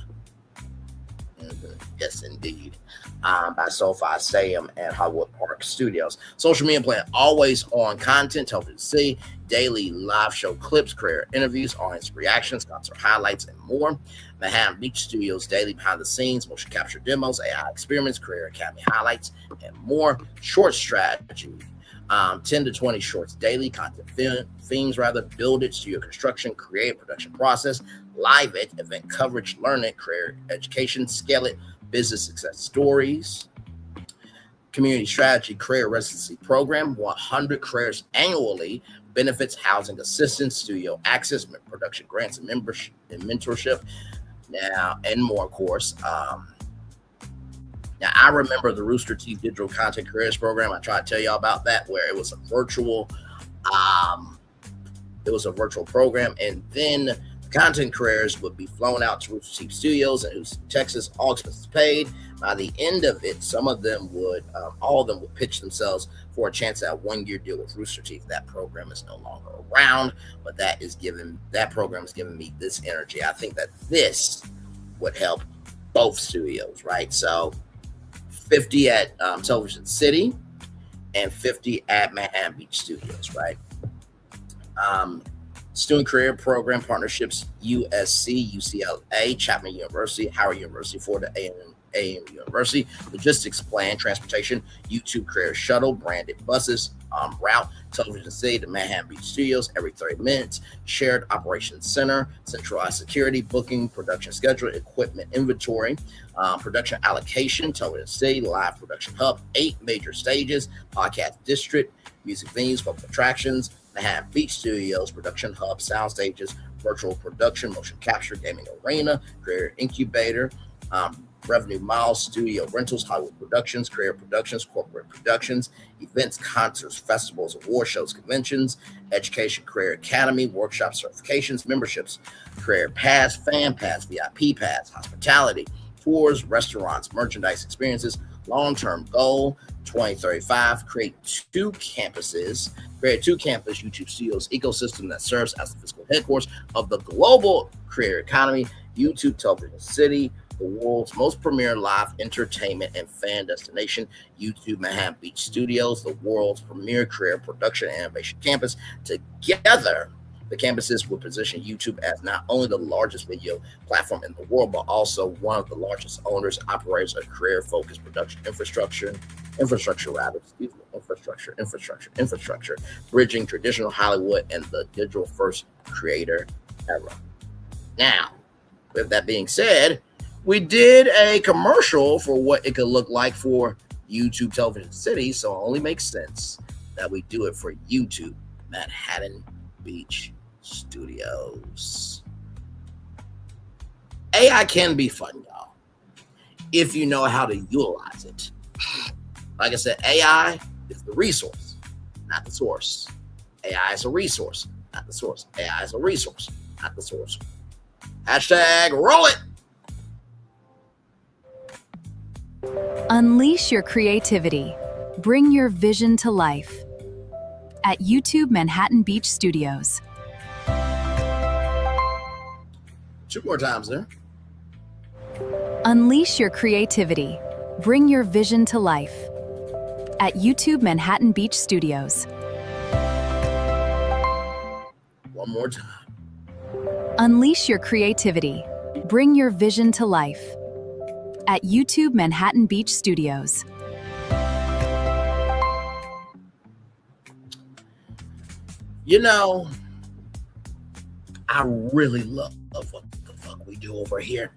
Yes, indeed. By SoFi Stadium and Hollywood Park Studios. Social media plan, always on content, Television City, daily live show clips, career interviews, audience reactions, concert highlights, and more. Manhattan Beach Studios, daily behind the scenes, motion capture demos, AI experiments, career academy highlights, and more. Short strategy, 10 to 20 shorts daily, content themes, build it, studio construction, create production process, live it, event coverage, learn it, career education, scale it, business success stories. Community strategy, career residency program, 100 careers annually, benefits, housing assistance, studio access, production grants, and membership and mentorship. Now, and more, of course. Now, I remember the Rooster Teeth Digital Content Careers Program. I tried to tell y'all about that, where it was a virtual program, and then the content careers would be flown out to Rooster Teeth Studios in Houston, Texas, all expenses paid. By the end of it, all of them would pitch themselves for a chance at a 1-year deal with Rooster Teeth. That program is no longer around, but that program is giving me this energy. I think that this would help both studios, right? So 50 at Television City and 50 at Manhattan Beach Studios, right? Student Career Program Partnerships, USC, UCLA, Chapman University, Howard University, Florida A&M University. Logistics plan, transportation, YouTube Career Shuttle, branded buses, route, Television City to Manhattan Beach Studios every 30 minutes, shared operations center, centralized security, booking, production schedule, equipment inventory, production allocation, Television City, live production hub, 8 major stages, podcast district, music venues, public attractions, Manhattan Beach Studios, production hub, sound stages, virtual production, motion capture, gaming arena, career incubator, Revenue Miles, Studio Rentals, Hollywood Productions, Creative Productions, Corporate Productions, Events, Concerts, Festivals, Award Shows, Conventions, Education, Career Academy, Workshop Certifications, Memberships, Career Pass, Fan Pass, VIP Pass, Hospitality, Tours, Restaurants, Merchandise Experiences, Long-Term Goal, 2035, create two campuses, YouTube Studios ecosystem that serves as the physical headquarters of the global creator economy, YouTube Television City, the world's most premier live entertainment and fan destination, YouTube Manhattan Beach Studios, the world's premier career production and innovation campus. Together, the campuses will position YouTube as not only the largest video platform in the world, but also one of the largest owners, operators of career-focused production infrastructure, bridging traditional Hollywood and the digital-first creator era. Now, with that being said, we did a commercial for what it could look like for YouTube Television City, so it only makes sense that we do it for YouTube Manhattan Beach Studios. AI can be fun, y'all, if you know how to utilize it. Like I said, AI is the resource, not the source. AI is a resource, not the source. AI is a resource, not the source. Hashtag roll it. Unleash your creativity. Bring your vision to life. At YouTube Manhattan Beach Studios. Two more times there. Unleash your creativity. Bring your vision to life. At YouTube Manhattan Beach Studios. One more time. Unleash your creativity. Bring your vision to life. At YouTube Manhattan Beach Studios. You know, I really love what the fuck we do over here.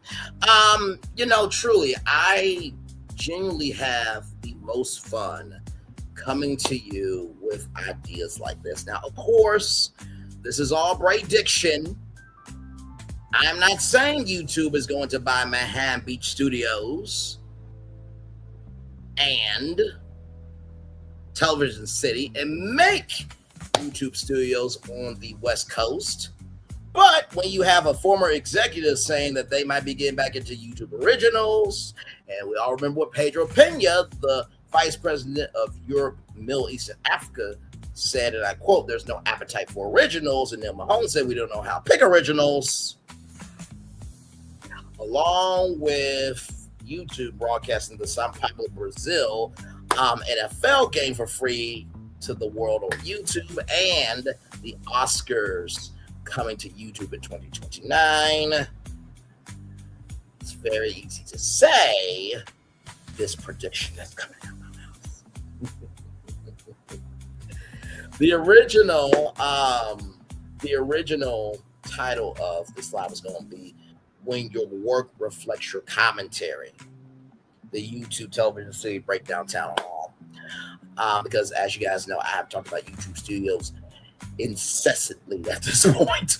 Truly, I genuinely have the most fun coming to you with ideas like this. Now, of course, this is all Bray diction. I'm not saying YouTube is going to buy Manhattan Beach Studios and Television City and make YouTube studios on the West Coast. But when you have a former executive saying that they might be getting back into YouTube originals, and we all remember what Pedro Pena, the vice president of Europe, Middle East, and Africa, said, and I quote, "There's no appetite for originals." And then Mahone said, "We don't know how to pick originals." Along with YouTube broadcasting the Sao Paulo, Brazil NFL game for free to the world on YouTube, and the Oscars coming to YouTube in 2029. It's very easy to say this prediction that's coming out of my mouth. The original title of this live is going to be "When Your Work Reflects Your Commentary," the YouTube Television City Breakdown Townhall. Because as you guys know, I have talked about YouTube Studios incessantly at this point.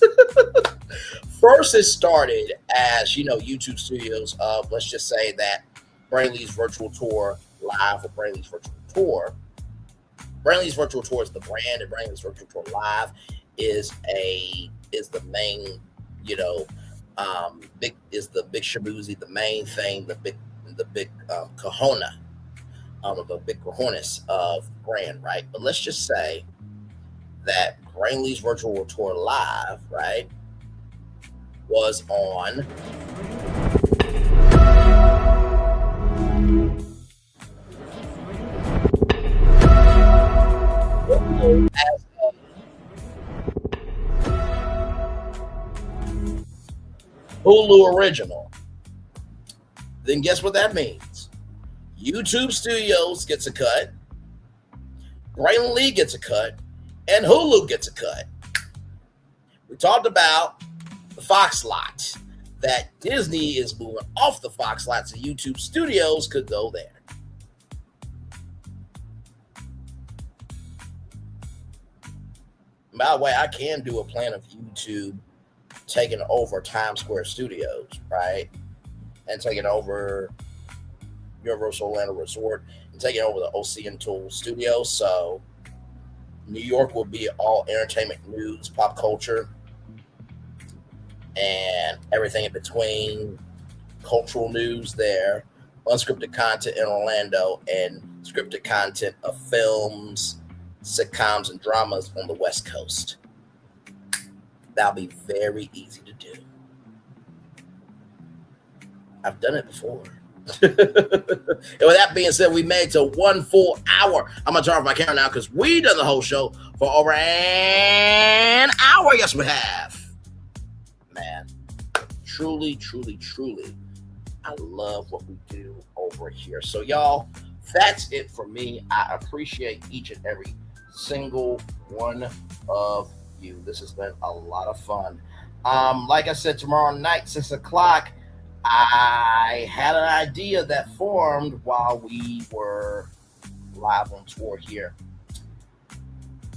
First, it started as, YouTube Studios of, let's just say that Braylon's Virtual Tour Live or Braylon's Virtual Tour. Braylon's Virtual Tour is the brand, and Braylon's Virtual Tour Live is the main, the big shaboozy, the main thing, the big kahuna, the big cojones of brand, right? But let's just say that Braylon's Virtual Tour Live, right, was on as Hulu original. Then guess what that means? YouTube Studios gets a cut, Braylon Lee gets a cut, and Hulu gets a cut. We talked about the Fox lot, that Disney is moving off the Fox lot, so YouTube Studios could go there. By the way, I can do a plan of YouTube taking over Times Square Studios, right? and taking over Universal Orlando Resort and taking over the OCN Tool Studios. So New York will be all entertainment news, pop culture, and everything in between. Cultural news there, unscripted content in Orlando, and scripted content of films, sitcoms, and dramas on the West Coast. That'll be very easy to do. I've done it before. And with that being said, we made it to 1 full hour. I'm going to turn off my camera now because we done the whole show for over an hour. Yes, we have. Man, truly, truly, truly, I love what we do over here. So, y'all, that's it for me. I appreciate each and every single one of you. This has been a lot of fun. Like I said, tomorrow night, 6 o'clock, I had an idea that formed while we were live on tour here.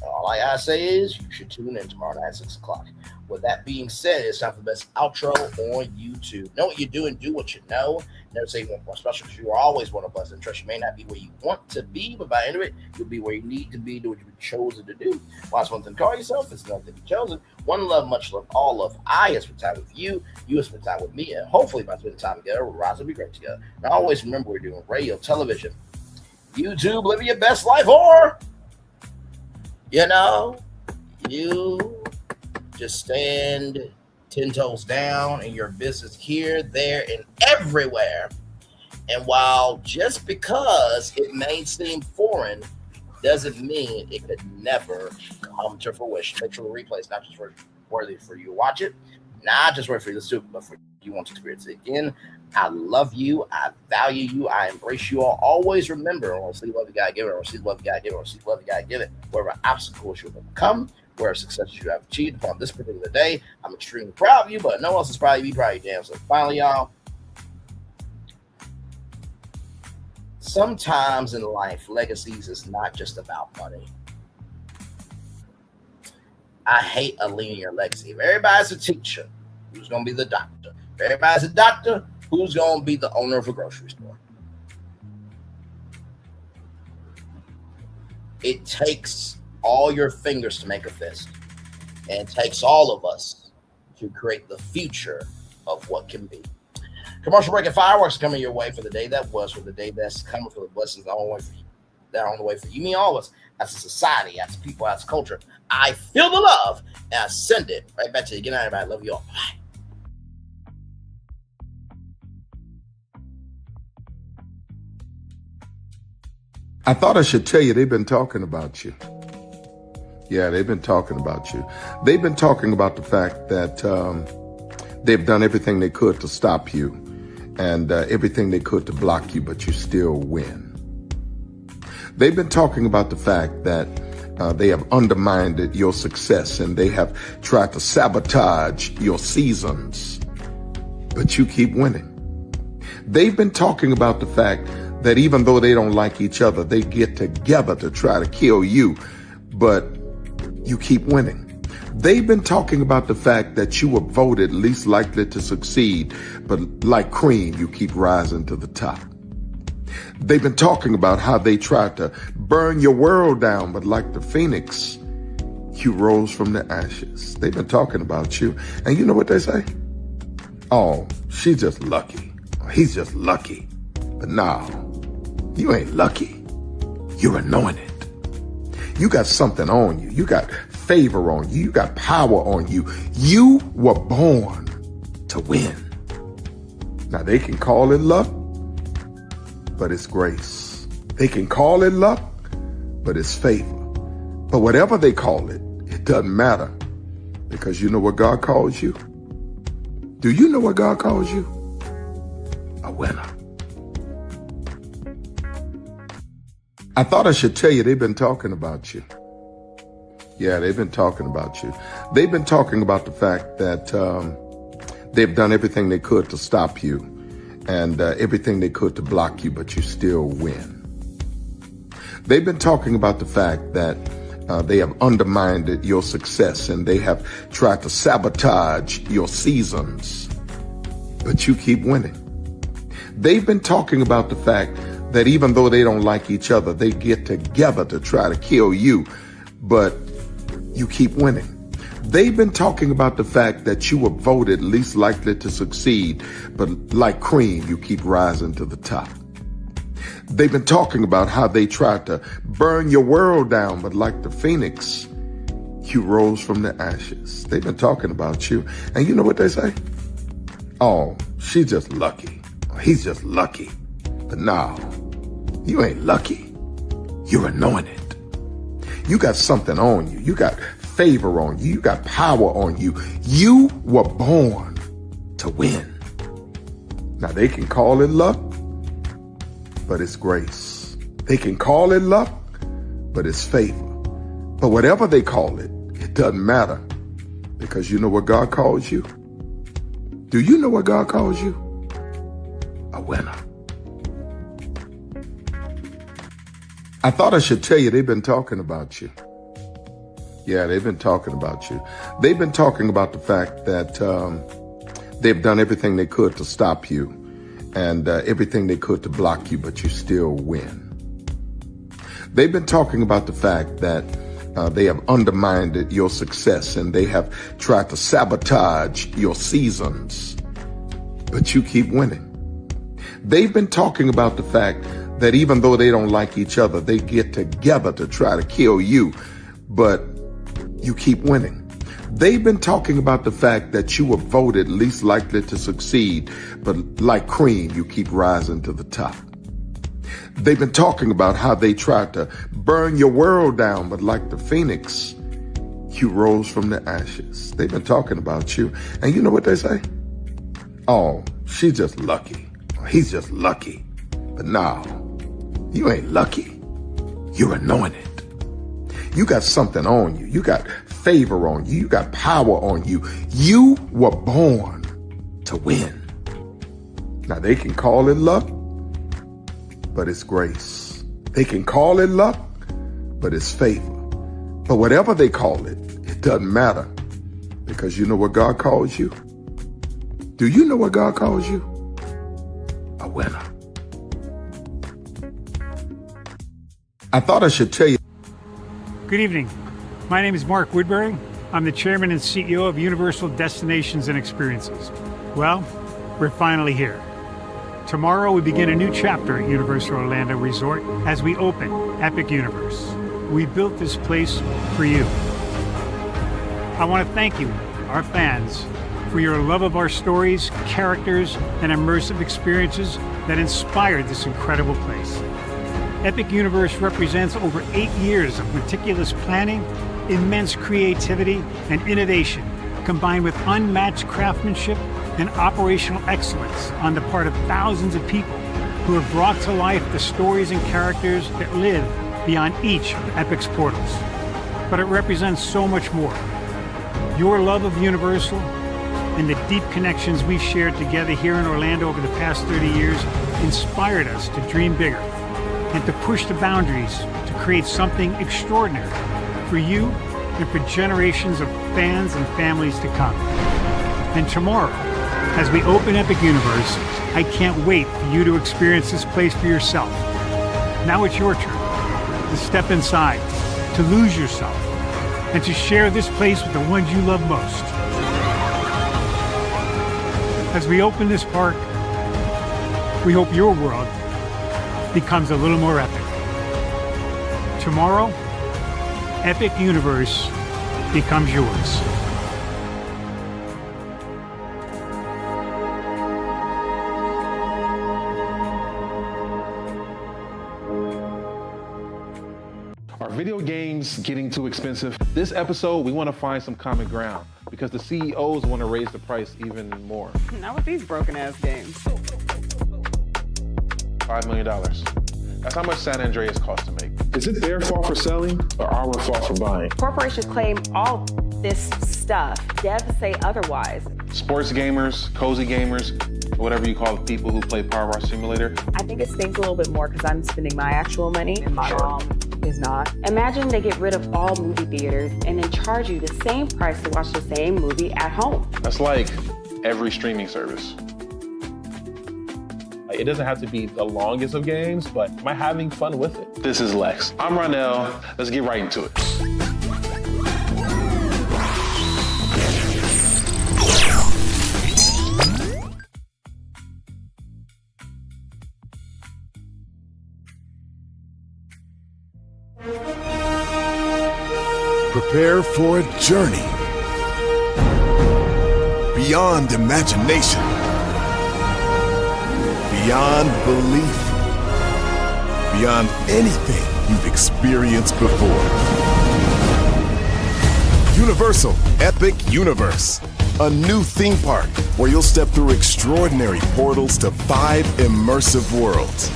All I gotta say is you should tune in tomorrow night at 6 o'clock. With that being said, it's time for the best outro on YouTube. Know what you do and do what you know. Never say you want more special because you are always one of us. And trust you may not be where you want to be, but by the end of it, you'll be where you need to be, do what you've been chosen to do. While it's one thing to call yourself, it's another thing to be chosen. One love, much love, all love. I have spent time with you. You have spent time with me. And hopefully by spending time together, we'll rise and be great together. Now always remember we're doing radio, television, YouTube, living your best life, or, you know, you just stand 10 toes down in your business here, there, and everywhere. And while just because it may seem foreign doesn't mean it could never come to fruition. Make sure the replay is not just worthy for you to watch it, not just worthy for you to do, but for you want to experience it again. I love you. I value you. I embrace you all. Always remember, I want to see love you gotta give it. I want to see love you gotta give it. I want to see love you gotta give it. Wherever obstacles you have overcome, where success you have achieved upon this particular day, I'm extremely proud of you, but no one else is proud of you. Proud of you, damn. So finally, y'all, sometimes in life, legacies is not just about money. I hate a linear legacy. If everybody's a teacher, who's going to be the doctor? If everybody's a doctor, who's going to be the owner of a grocery store? It takes all your fingers to make a fist. And it takes all of us to create the future of what can be. Commercial break and fireworks coming your way for the day that was, for the day that's coming, for the blessings that are on the way for you. Me, all of us, as a society, as people, as culture. I feel the love and I send it right back to you. Good night, everybody. Love you all. Bye. I thought I should tell you they've been talking about you. Yeah, they've been talking about you. They've been talking about the fact that they've done everything they could to stop you and everything they could to block you, but you still win. They've been talking about the fact that they have undermined your success and they have tried to sabotage your seasons, but you keep winning. They've been talking about the fact that even though they don't like each other, they get together to try to kill you, but you keep winning. They've been talking about the fact that you were voted least likely to succeed, but like cream, you keep rising to the top. They've been talking about how they tried to burn your world down, but like the phoenix, you rose from the ashes. They've been talking about you. And you know what they say? Oh, she's just lucky. He's just lucky. But no, you ain't lucky. You're anointed. You got something on you. You got favor on you. You got power on you. You were born to win. Now they can call it luck, but it's grace. They can call it luck, but it's favor. But whatever they call it, it doesn't matter, because you know what God calls you? Do you know what God calls you? A winner. I thought I should tell you they've been talking about you. Yeah, they've been talking about you. They've been talking about the fact that they've done everything they could to stop you and everything they could to block you, but you still win. They've been talking about the fact that they have undermined your success and they have tried to sabotage your seasons, but you keep winning. They've been talking about the fact that even though they don't like each other, they get together to try to kill you, but you keep winning. They've been talking about the fact that you were voted least likely to succeed, but like cream, you keep rising to the top. They've been talking about how they tried to burn your world down, but like the phoenix, you rose from the ashes. They've been talking about you. And you know what they say? Oh, she's just lucky. He's just lucky. But no, you ain't lucky. You're anointed. You got something on you. You got favor on you. You got power on you. You were born to win. Now they can call it luck, but it's grace. They can call it luck, but it's favor. But whatever they call it, it doesn't matter, because you know what God calls you? Do you know what God calls you? A winner. I thought I should tell you, they've been talking about you. Yeah, they've been talking about you. They've been talking about the fact that they've done everything they could to stop you and everything they could to block you, but you still win. They've been talking about the fact that they have undermined your success and they have tried to sabotage your seasons, but you keep winning. They've been talking about the fact that even though they don't like each other, they get together to try to kill you, but you keep winning. They've been talking about the fact that you were voted least likely to succeed, but like cream, you keep rising to the top. They've been talking about how they tried to burn your world down, but like the phoenix, you rose from the ashes. They've been talking about you. And you know what they say? Oh, she's just lucky. He's just lucky. But no, you ain't lucky. You're anointed. You got something on you. You got favor on you. You got power on you. You were born to win. Now they can call it luck, but it's grace. They can call it luck, but it's favor. But whatever they call it, it doesn't matter, because you know what God calls you? Do you know what God calls you? A winner. I thought I should tell you. Good evening. My name is Mark Woodbury. I'm the chairman and CEO of Universal Destinations and Experiences. Well, we're finally here. Tomorrow we begin a new chapter at Universal Orlando Resort as we open Epic Universe. We built this place for you. I want to thank you, our fans, for your love of our stories, characters, and immersive experiences that inspired this incredible place. Epic Universe represents over 8 years of meticulous planning, immense creativity, and innovation, combined with unmatched craftsmanship and operational excellence on the part of thousands of people who have brought to life the stories and characters that live beyond each of Epic's portals. But it represents so much more. Your love of Universal and the deep connections we've shared together here in Orlando over the past 30 years inspired us to dream bigger and to push the boundaries to create something extraordinary for you and for generations of fans and families to come. And tomorrow, as we open Epic Universe, I can't wait for you to experience this place for yourself. Now it's your turn to step inside, to lose yourself, and to share this place with the ones you love most. As we open this park, we hope your world becomes a little more epic. Tomorrow, Epic Universe becomes yours. Are video games getting too expensive? This episode, we want to find some common ground because the CEOs want to raise the price even more. Not with these broken ass games. $5 million. That's how much San Andreas costs to make. Is it their fault for selling or our fault for buying? Corporations claim all this stuff. Devs say otherwise. Sports gamers, cozy gamers, whatever you call the people who play Power Wash Simulator. I think it stings a little bit more because I'm spending my actual money and my mom is not. Imagine they get rid of all movie theaters and then charge you the same price to watch the same movie at home. That's like every streaming service. Like It doesn't have to be the longest of games, but am I having fun with it? This is Lex. I'm Ronell. Let's get right into it. Prepare for a journey beyond imagination, beyond belief, beyond anything you've experienced before. Universal Epic Universe, a new theme park where you'll step through extraordinary portals to 5 immersive worlds.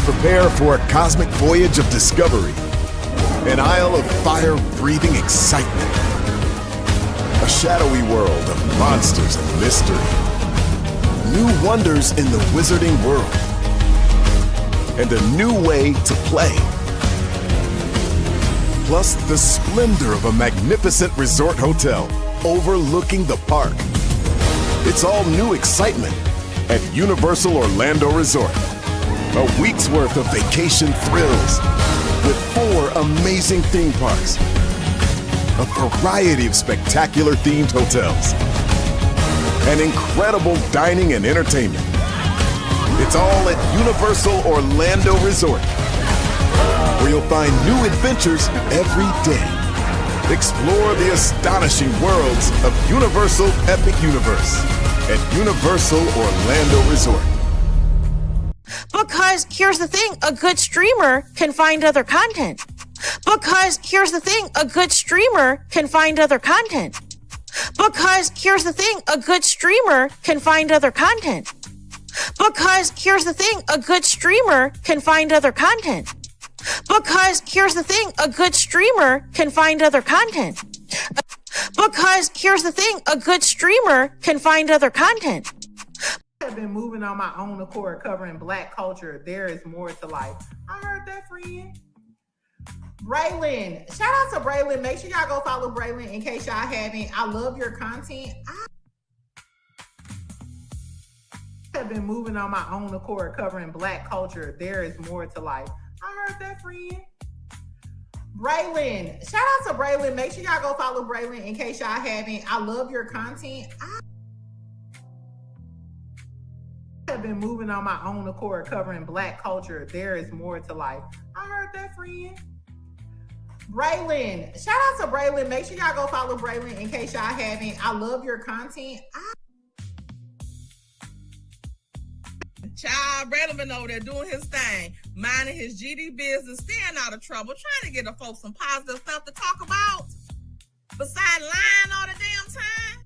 Prepare for a cosmic voyage of discovery, an isle of fire-breathing excitement, a shadowy world of monsters and mystery, new wonders in the wizarding world, and a new way to play. Plus the splendor of a magnificent resort hotel overlooking the park. It's all new excitement at Universal Orlando Resort. A week's worth of vacation thrills with 4 amazing theme parks, a variety of spectacular themed hotels, and incredible dining and entertainment. It's all at Universal Orlando Resort, where you'll find new adventures every day. Explore the astonishing worlds of Universal Epic Universe at Universal Orlando Resort. Because here's the thing, a good streamer can find other content. Because here's the thing, a good streamer can find other content. Because here's the thing, a good streamer can find other content. Because here's the thing, a good streamer can find other content. Because here's the thing, a good streamer can find other content. Because here's the thing, a good streamer can find other content. I've been moving on my own accord, covering Black culture. There is more to life. I heard that, friend. Braylon, shout out to Braylon. Make sure y'all go follow Braylon in case y'all haven't. I love your content. I have been moving on my own accord, covering Black culture. There is more to life. I heard that, friend. Braylon, shout out to Braylon. Make sure y'all go follow Braylon in case y'all haven't. I love your content. I have been moving on my own accord, covering Black culture. There is more to life. I heard that, friend. Braylon, shout out to Braylon. Make sure y'all go follow Braylon in case y'all haven't. I love your content. Child, Braylon been over there doing his thing, minding his GD business, staying out of trouble, trying to get the folks some positive stuff to talk about. Besides lying all the damn time.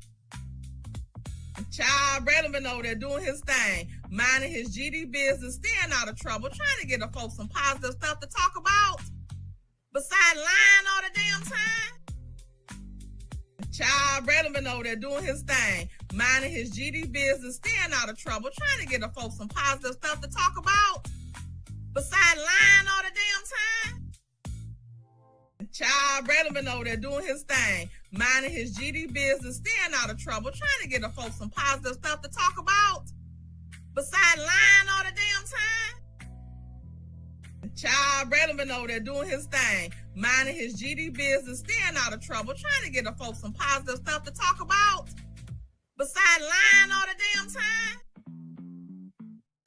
Child, Braylon been over there doing his thing, minding his GD business, staying out of trouble, trying to get the folks some positive stuff to talk about. Besides lying all the damn time. Child, Braylon been over there doing his thing, minding his GD business, staying out of trouble, trying to get the folks some positive stuff to talk about. Besides lying all the damn time. Child, Braylon been over there doing his thing, minding his GD business, staying out of trouble, trying to get the folks some positive stuff to talk about. Besides lying all the damn time. Child, Braylon been over there doing his thing, minding his GD business, staying out of trouble, trying to get the folks some positive stuff to talk about. Besides lying all the damn time.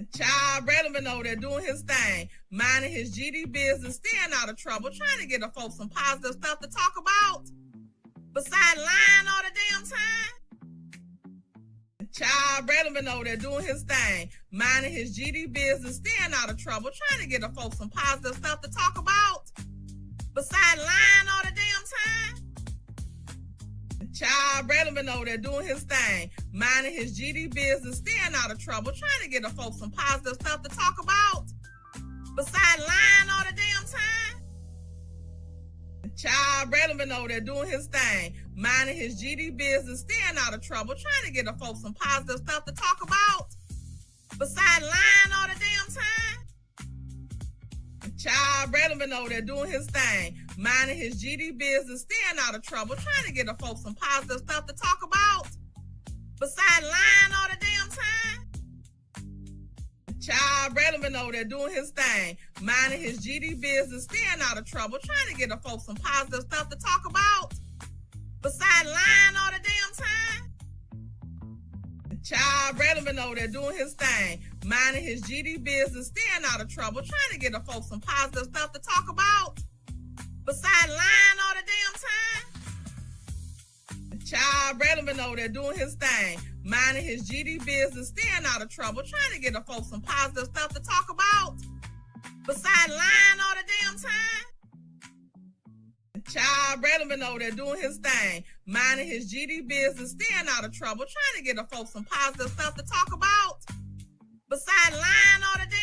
Child, Braylon been over there doing his thing, minding his GD business, staying out of trouble, trying to get the folks some positive stuff to talk about. Besides lying all the damn time. Child, Braylon been over there doing his thing, minding his GD business, staying out of trouble, trying to get the folks some positive stuff to talk about. Besides lying all the damn time. Child, Braylon been over there doing his thing, minding his GD business, staying out of trouble, trying to get the folks some positive stuff to talk about. Besides lying all the damn time. Child, Braylon been over there doing his thing, minding his GD business, staying out of trouble, trying to get the folks some positive stuff to talk about. Besides lying all the damn time. Child, Braylon been over there doing his thing, minding his GD business, staying out of trouble, trying to get the folks some positive stuff to talk about. Besides lying all the damn time. Child, Braylon been over there doing his thing, minding his GD business, staying out of trouble, trying to get the folks some positive stuff to talk about, besides lying all the damn time. Child, Braylon been over there doing his thing, minding his GD business, staying out of trouble, trying to get the folks some positive stuff to talk about, besides lying all the damn time. Child, Braylon been over there doing his thing, minding his GD business, staying out of trouble, trying to get the folks some positive stuff to talk about, besides lying all the damn time. Child, Braylon been over there doing his thing, minding his GD business, staying out of trouble, trying to get the folks some positive stuff to talk about, besides lying all the damn